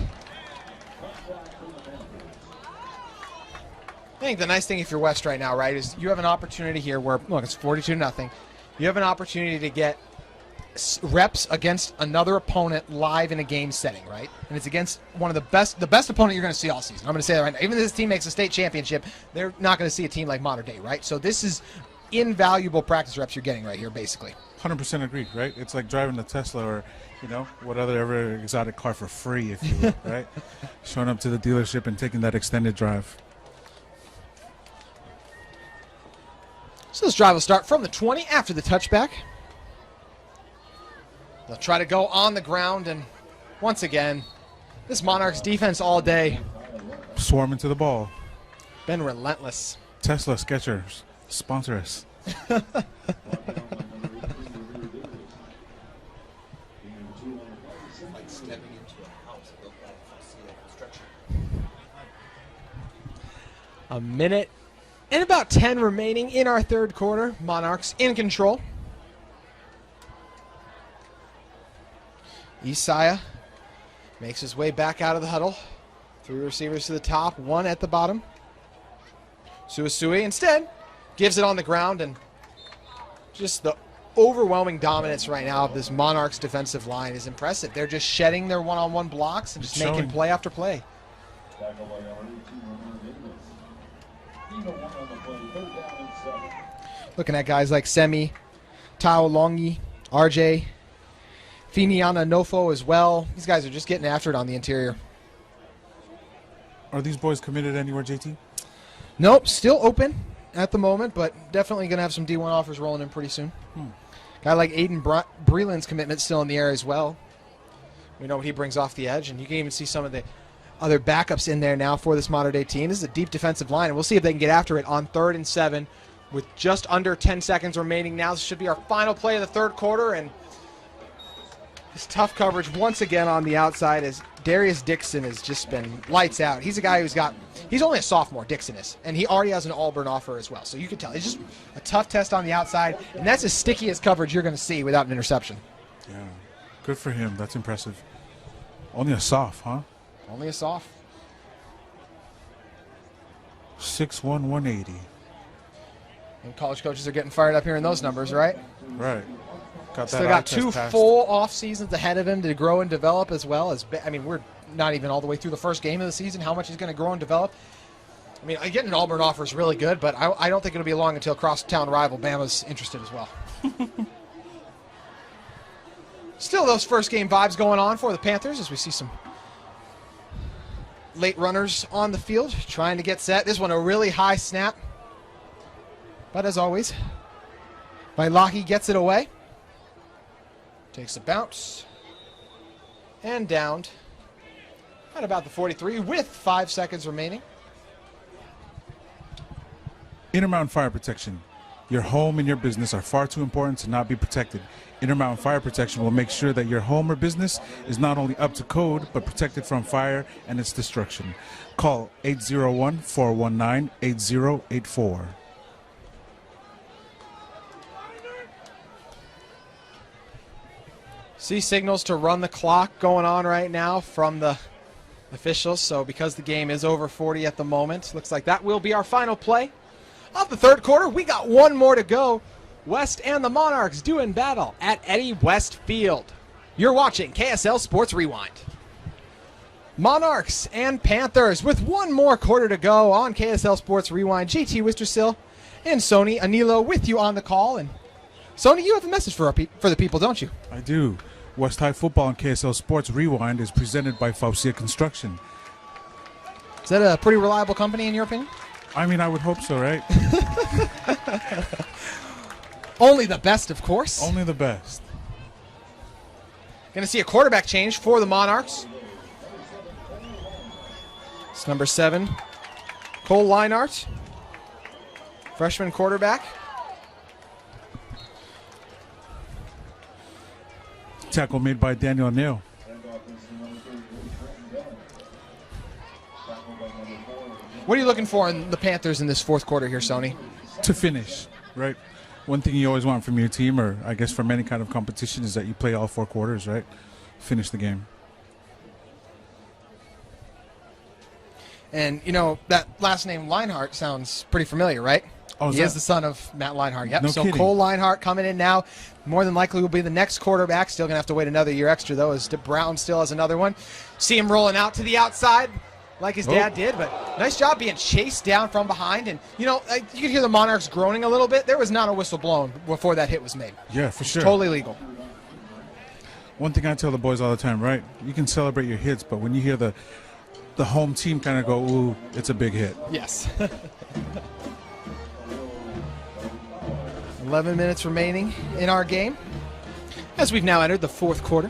I think the nice thing if you're West right now, right, is you have an opportunity here where, look, it's 42-0. You have an opportunity to get reps against another opponent live in a game setting, right? And it's against one of the best opponent you're going to see all season. I'm going to say that right now. Even if this team makes a state championship, they're not going to see a team like Mater Dei, right? So this is invaluable practice reps you're getting right here, basically. 100% agree, right? It's like driving a Tesla or, what other ever exotic car for free, if you will, right? Showing up to the dealership and taking that extended drive. So this drive will start from the 20 after the touchback. They'll try to go on the ground, and once again, this Monarchs defense all day. Swarming to the ball. Been relentless. Tesla, Skechers, sponsor us. A minute and about 10 remaining in our third quarter. Monarchs in control. Isaiah makes his way back out of the huddle. 3 receivers to the top, 1 at the bottom. SueSue instead gives it on the ground, and just the overwhelming dominance right now of this Monarchs defensive line is impressive. They're just shedding their one-on-one blocks and just making play after play. Looking at guys like Semi, Tao Longi, RJ, Finiana Nofo as well. These guys are just getting after it on the interior. Are these boys committed anywhere, JT? Nope, still open at the moment, but definitely going to have some D1 offers rolling in pretty soon. Guy like Aiden Bryant's commitment still in the air as well. We know what he brings off the edge, and you can even see some of the other backups in there now for this Mater Dei team. This is a deep defensive line, and we'll see if they can get after it on 3rd and 7 with just under 10 seconds remaining now. This should be our final play of the third quarter, and this tough coverage once again on the outside as Darius Dixon has just been lights out. He's a guy he's only a sophomore, Dixon is, and he already has an Auburn offer as well. So you can tell it's just a tough test on the outside, and that's as sticky as coverage you're going to see without an interception. Yeah, good for him. That's impressive. Only a soph, huh? Only a soph. 6'1", 180. And college coaches are getting fired up here in those numbers, right? Right. Still got 2 full off seasons ahead of him to grow and develop as well. We're not even all the way through the first game of the season. How much he's going to grow and develop? I mean, getting an Auburn offer is really good, but I don't think it'll be long until crosstown rival Bama's interested as well. Still those first game vibes going on for the Panthers as we see some late runners on the field trying to get set. This one a really high snap. But as always, Vailaki gets it away. Takes a bounce. And downed at about the 43 with 5 seconds remaining. Intermountain Fire Protection. Your home and your business are far too important to not be protected. Intermountain Fire Protection will make sure that your home or business is not only up to code, but protected from fire and its destruction. Call 801-419-8084. See signals to run the clock going on right now from the officials. So because the game is over 40 at the moment, looks like that will be our final play of the third quarter. We got one more to go. West and the Monarchs doing battle at Eddie West Field. You're watching KSL Sports Rewind. Monarchs and Panthers with one more quarter to go on KSL Sports Rewind. JT Wistersill and Sony Anilo with you on the call. And Sony, you have a message for the people, don't you? I do. West High Football and KSL Sports Rewind is presented by Falsia Construction. Is that a pretty reliable company in your opinion? I mean, I would hope so, right? Only the best, of course. Only the best. Going to see a quarterback change for the Monarchs. It's number 7, Cole Leinart, freshman quarterback. Tackle made by Daniel Neal. What are you looking for in the Panthers in this fourth quarter here, Sony? To finish, right? One thing you always want from your team, or I guess from any kind of competition, is that you play all 4 quarters, right? Finish the game. And, you know, that last name Leinart sounds pretty familiar, right? Oh, he is the son of Matt Leinart. Yep. No so kidding. Cole Leinart coming in now. More than likely will be the next quarterback. Still going to have to wait another year extra, though, as Brown still has another one. See him rolling out to the outside like his dad did, but nice job being chased down from behind. And, you know, you could hear the Monarchs groaning a little bit. There was not a whistle blown before that hit was made. Yeah, for sure. Totally legal. One thing I tell the boys all the time, right? You can celebrate your hits, but when you hear the home team kind of go, ooh, it's a big hit. Yes. 11 minutes remaining in our game as we've now entered the fourth quarter.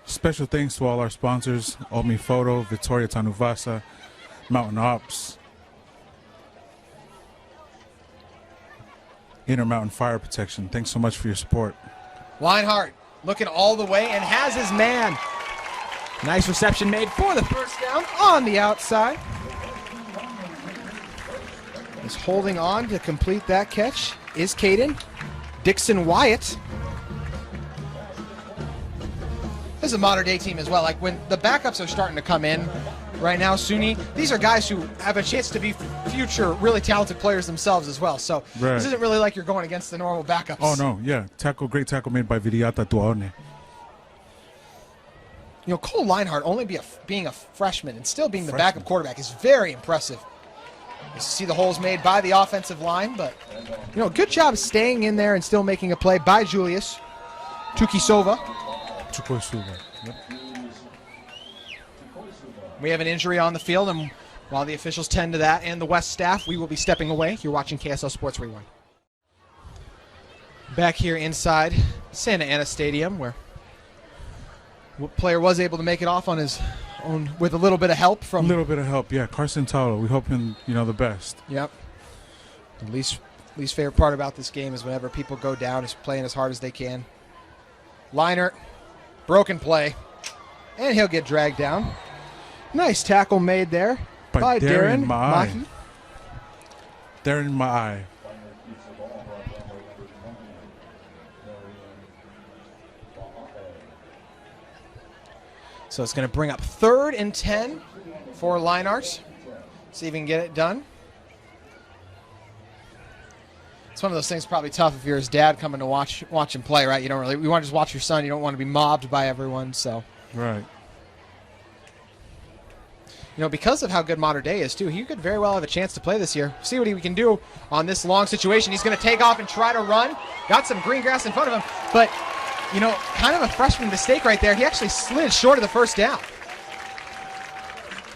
Special thanks to all our sponsors, Omi Photo, Victoria Tanuvasa, Mountain Ops, Intermountain Fire Protection. Thanks so much for your support. Leinart looking all the way and has his man. Nice reception made for the first down on the outside. Is holding on to complete that catch is Caden Dixon Wyatt. This is a Mater Dei team as well. Like when the backups are starting to come in right now, Suni, these are guys who have a chance to be future really talented players themselves as well. So This isn't really like you're going against the normal backups. Oh, no, yeah. Great tackle made by Viriata Tuaone. You know, Cole Leinart only being a freshman and still being the backup quarterback is very impressive. You see the holes made by the offensive line, but, you know, good job staying in there and still making a play by Julius Tukisova. Yep. We have an injury on the field, and while the officials tend to that and the West staff, we will be stepping away. You're watching KSL Sports Rewind. Back here inside Santa Ana Stadium, where player was able to make it off on his own with a little bit of help from... A little bit of help, yeah. Carson Taulo. We hope him, the best. Yep. The least favorite part about this game is whenever people go down, is playing as hard as they can. Leinart, broken play, and he'll get dragged down. Nice tackle made there by Darren Mahi. Darren Mahi. So it's going to bring up 3rd and 10 for Leinart. See if he can get it done. It's one of those things probably tough if you're his dad coming to watch him play, right? You want to just watch your son. You don't want to be mobbed by everyone. So right. Because of how good Mater Dei is, too, he could very well have a chance to play this year. See what he can do on this long situation. He's going to take off and try to run. Got some green grass in front of him. But, kind of a freshman mistake right there. He actually slid short of the first down.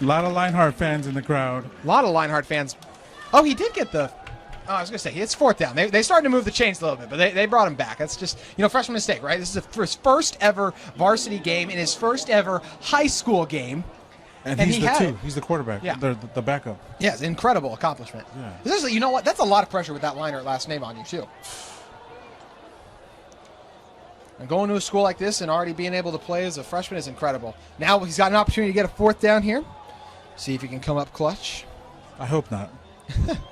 A lot of Leinart fans in the crowd. A lot of Leinart fans. Oh, he did get the... Oh, I was going to say, it's 4th down. They started to move the chains a little bit, but they brought him back. That's just, freshman mistake, right? This is his first ever varsity game and his first ever high school game. And he's He's the quarterback. Yeah. The backup. Yes, incredible accomplishment. Yeah. Essentially, you know what? That's a lot of pressure with that Leinart last name on you, too. And going to a school like this and already being able to play as a freshman is incredible. Now he's got an opportunity to get a 4th down here. See if he can come up clutch. I hope not.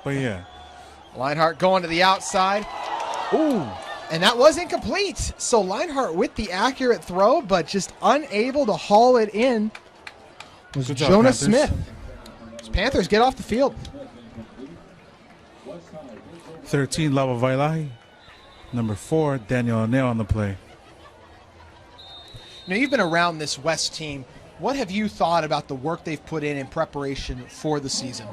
But yeah. Leinart going to the outside. Ooh. And that was incomplete. So Leinart with the accurate throw, but just unable to haul it in was Good job, Jonah Panthers. Smith. Panthers get off the field. 13, Lava Vailahi. Number 4, Daniel O'Neill on the play. You've been around this West team. What have you thought about the work they've put in preparation for the season?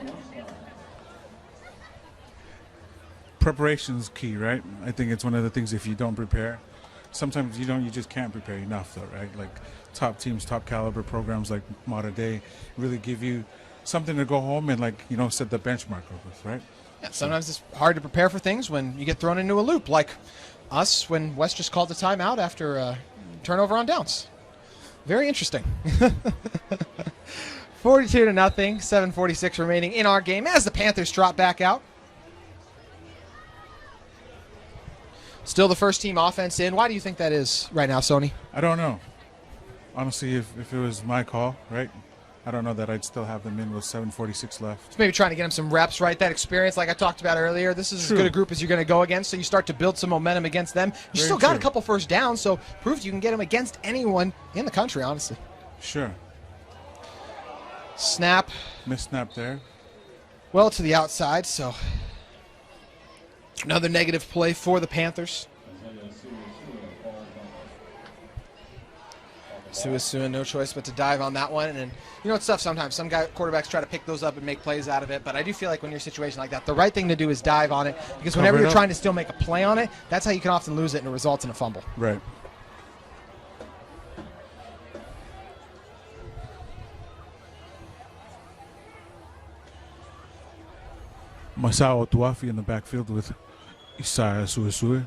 Preparation is key, right? I think it's one of the things, if you don't prepare, sometimes you just can't prepare enough, though, right? Like top teams, top caliber programs like Mater Dei really give you something to go home and set the benchmark with, right? Yeah, sometimes it's hard to prepare for things when you get thrown into a loop, like us when West just called a timeout after a turnover on downs. Very interesting. 42-0, 7:46 remaining in our game as the Panthers drop back out. Still the first team offense in. Why do you think that is right now, Sony? I don't know. Honestly, if it was my call, right, I don't know that I'd still have them in with 7:46 left. Just maybe trying to get them some reps, right? That experience, like I talked about earlier. This is as good a group as you're going to go against, so you start to build some momentum against them. You still got a couple first downs, so proves you can get them against anyone in the country, honestly. Sure. Snap. Missed snap there. Well to the outside, so another negative play for the Panthers. SueSue, no choice but to dive on that one. And it's tough sometimes. Some quarterbacks try to pick those up and make plays out of it. But I do feel like when you're in a situation like that, the right thing to do is dive on it. Because whenever you're trying to still make a play on it, that's how you can often lose it and it results in a fumble. Right. Masao Tuafi in the backfield with Isaiah SueSue.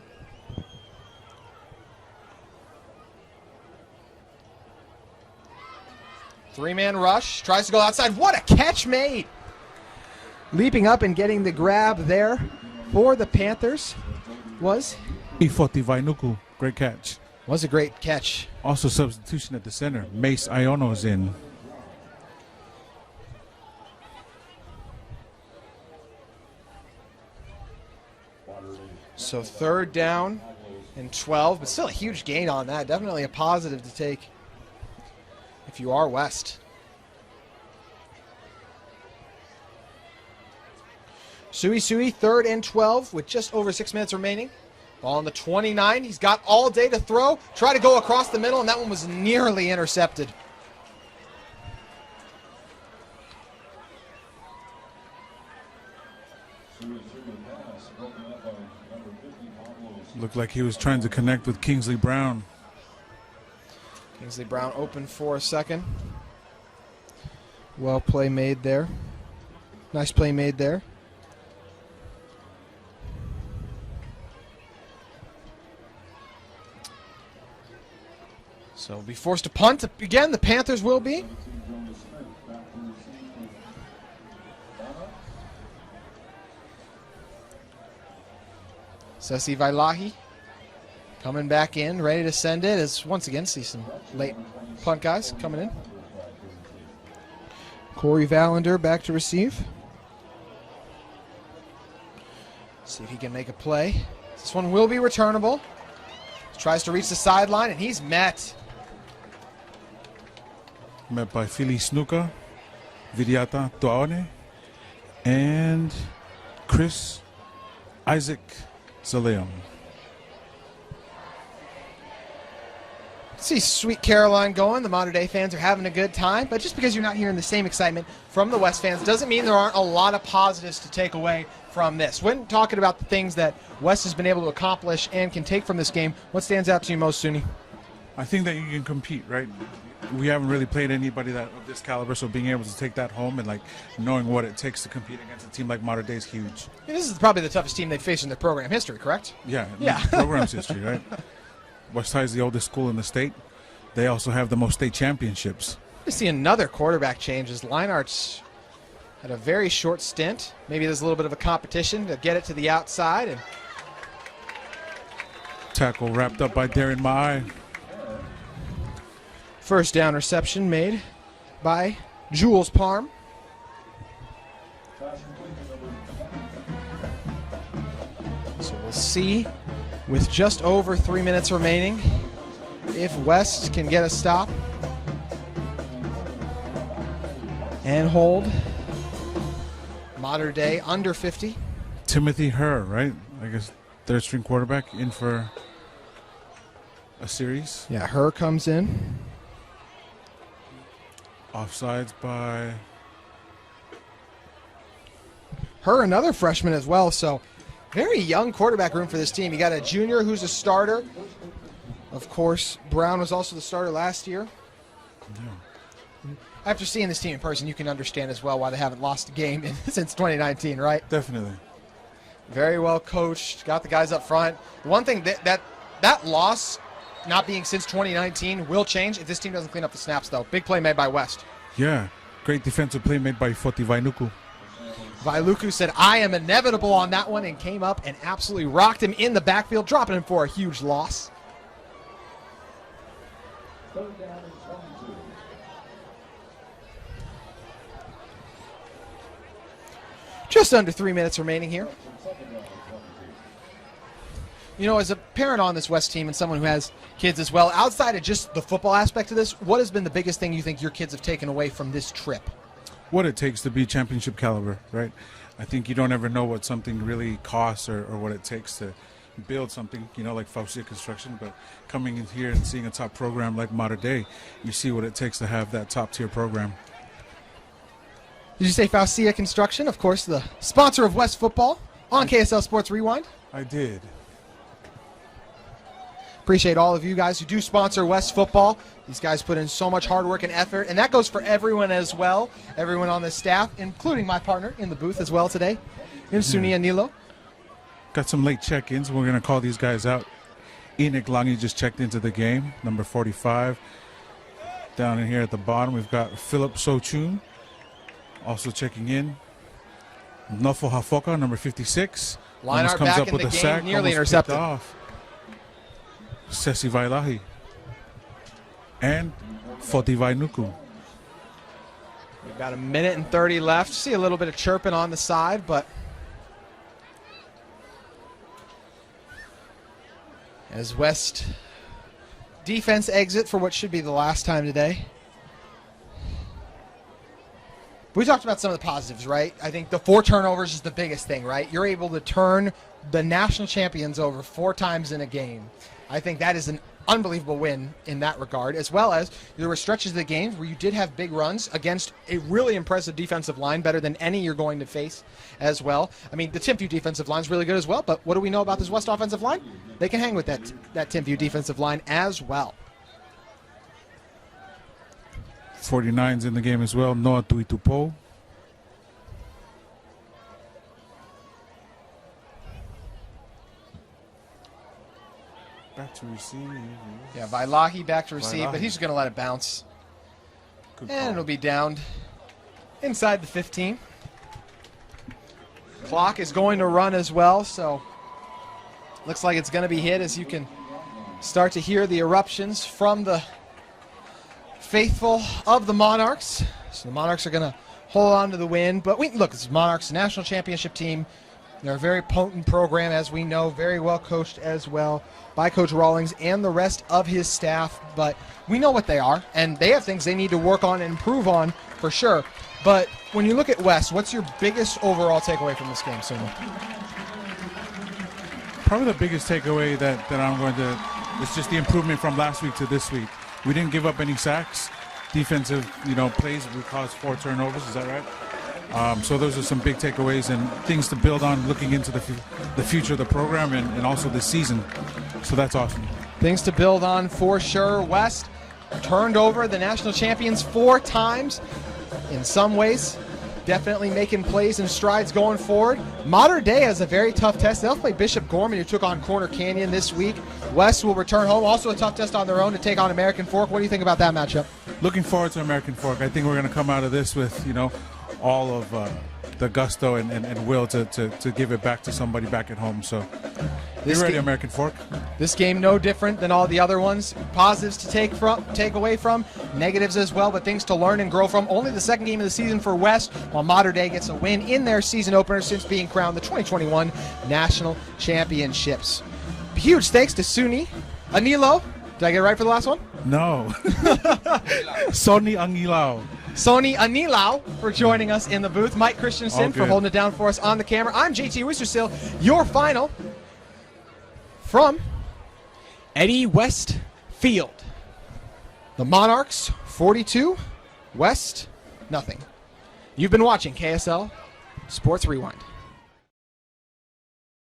Three-man rush. Tries to go outside. What a catch made! Leaping up and getting the grab there for the Panthers was Ifoti Vainuku. Great catch. Was a great catch. Also substitution at the center. Mace Iono's in. So 3rd down and 12, but still a huge gain on that. Definitely a positive to take if you are West. SueSue, 3rd and 12 with just over 6 minutes remaining. Ball on the 29. He's got all day to throw. Try to go across the middle, and that one was nearly intercepted. Looked like he was trying to connect with Kingsley Brown. Kingsley Brown open for a second. Well play made there. Nice play made there. So be forced to punt again. The Panthers will be. Sesi Vailahi coming back in, ready to send it. As once again, see some late punt guys coming in. Corey Valander back to receive. See if he can make a play. This one will be returnable. Tries to reach the sideline, and he's met. Met by Philly Snuka, Vidiata Tuaone, and Chris Isaac Zaleon. See Sweet Caroline going. The Mater Dei fans are having a good time, but just because you're not hearing the same excitement from the West fans doesn't mean there aren't a lot of positives to take away from this. When talking about the things that West has been able to accomplish and can take from this game, what stands out to you most, Suni? I think that you can compete, right? We haven't really played anybody that of this caliber, so being able to take that home and knowing what it takes to compete against a team like Mater Dei is huge. This is probably the toughest team they've faced in their program history, correct? Yeah. Program's history, right? West High is the oldest school in the state. They also have the most state championships. We see another quarterback change as Leinart's had a very short stint. Maybe there's a little bit of a competition to get it to the outside. And tackle wrapped up by Darren Ma'ai. First down reception made by Jules Parm. So we'll see with just over 3 minutes remaining if West can get a stop and hold Mater Dei under 50. Timothy Herr, right? I guess third string quarterback in for a series. Yeah, Herr comes in. Offsides by Herr, another freshman as well, so very young quarterback room for this team. You got a junior who's a starter, Of course, Brown was also the starter last year. Yeah. After seeing this team in person, you can understand as well why they haven't lost a game since 2019, right? Definitely. Very well coached, got the guys up front. One thing that loss, not being since 2019, will change if this team doesn't clean up the snaps, though. Big play made by West. Yeah, great defensive play made by Foti Vainuku. Vailuku said, I am inevitable on that one, and came up and absolutely rocked him in the backfield, dropping him for a huge loss. Just under 3 minutes remaining here. You know, as a parent on this West team and someone who has kids as well, outside of just the football aspect of this, what has been the biggest thing you think your kids have taken away from this trip? What it takes to be championship caliber, right? I think you don't ever know what something really costs or what it takes to build something, you know, like Faucia Construction, but coming in here and seeing a top program like Mater Dei, you see what it takes to have that top-tier program. Did you say Faucia Construction? Of course, the sponsor of West Football on KSL Sports Rewind. I did. Appreciate all of you guys who do sponsor West Football. These guys put in so much hard work and effort, and that goes for everyone as well, everyone on the staff, including my partner in the booth as well today, Suni Anilo. Got some late check-ins. We're going to call these guys out. Enoch Langi just checked into the game, number 45. Down in here at the bottom, we've got Philip Sochun also checking in. Nofo Hafoka, number 56. Linehart back in the game, nearly intercepted. Sesi Vailahi and Foti Vainuku. We've got a minute and 30 left. See a little bit of chirping on the side, but as West defense exit for what should be the last time today. We talked about some of the positives, right? I think the 4 turnovers is the biggest thing, right? You're able to turn the national champions over 4 times in a game. I think that is an unbelievable win in that regard, as well as there were stretches of the games where you did have big runs against a really impressive defensive line, better than any you're going to face as well. I mean, the Timpview defensive line is really good as well, but what do we know about this West offensive line? They can hang with that Timpview defensive line as well. 49's in the game as well. Noah Tuitupo. Back to receive. Yeah, Vailahi back to receive, but he's just going to let it bounce. Good and call. it'll be downed inside the 15. Clock is going to run as well, so looks like it's going to be hit as you can start to hear the eruptions from the faithful of the Monarchs. So the Monarchs are going to hold on to the win. But look, it's Monarchs, national championship team. They're a very potent program, as we know, very well coached as well by Coach Rawlings and the rest of his staff. But we know what they are, and they have things they need to work on and improve on for sure. But when you look at West, what's your biggest overall takeaway from this game, Sumo? Probably the biggest takeaway that I'm going to is just the improvement from last week to this week. We didn't give up any sacks. Defensive, plays we caused 4 turnovers. Is that right? So those are some big takeaways and things to build on looking into the future of the program and also the season. So that's awesome. Things to build on for sure. West turned over the national champions 4 times. In some ways, definitely making plays and strides going forward. Mater Dei has a very tough test. They'll play Bishop Gorman, who took on Corner Canyon this week. West will return home. Also a tough test on their own to take on American Fork. What do you think about that matchup? Looking forward to American Fork. I think we're going to come out of this with, all of the gusto and will to give it back to somebody back at home. So you're ready, American Fork. This game no different than all the other ones. Positives to take away from, negatives as well, but things to learn and grow from. Only the second game of the season for West, while Mater Dei gets a win in their season opener since being crowned the 2021 National Championships. Huge thanks to Suni Anilo. Did I get it right for the last one? No. Sony Angilao. Sony Anilao for joining us in the booth. Mike Christensen for holding it down for us on the camera. I'm JT Wistersill. Your final from Eddie West Field. The Monarchs 42, West nothing. You've been watching KSL Sports Rewind.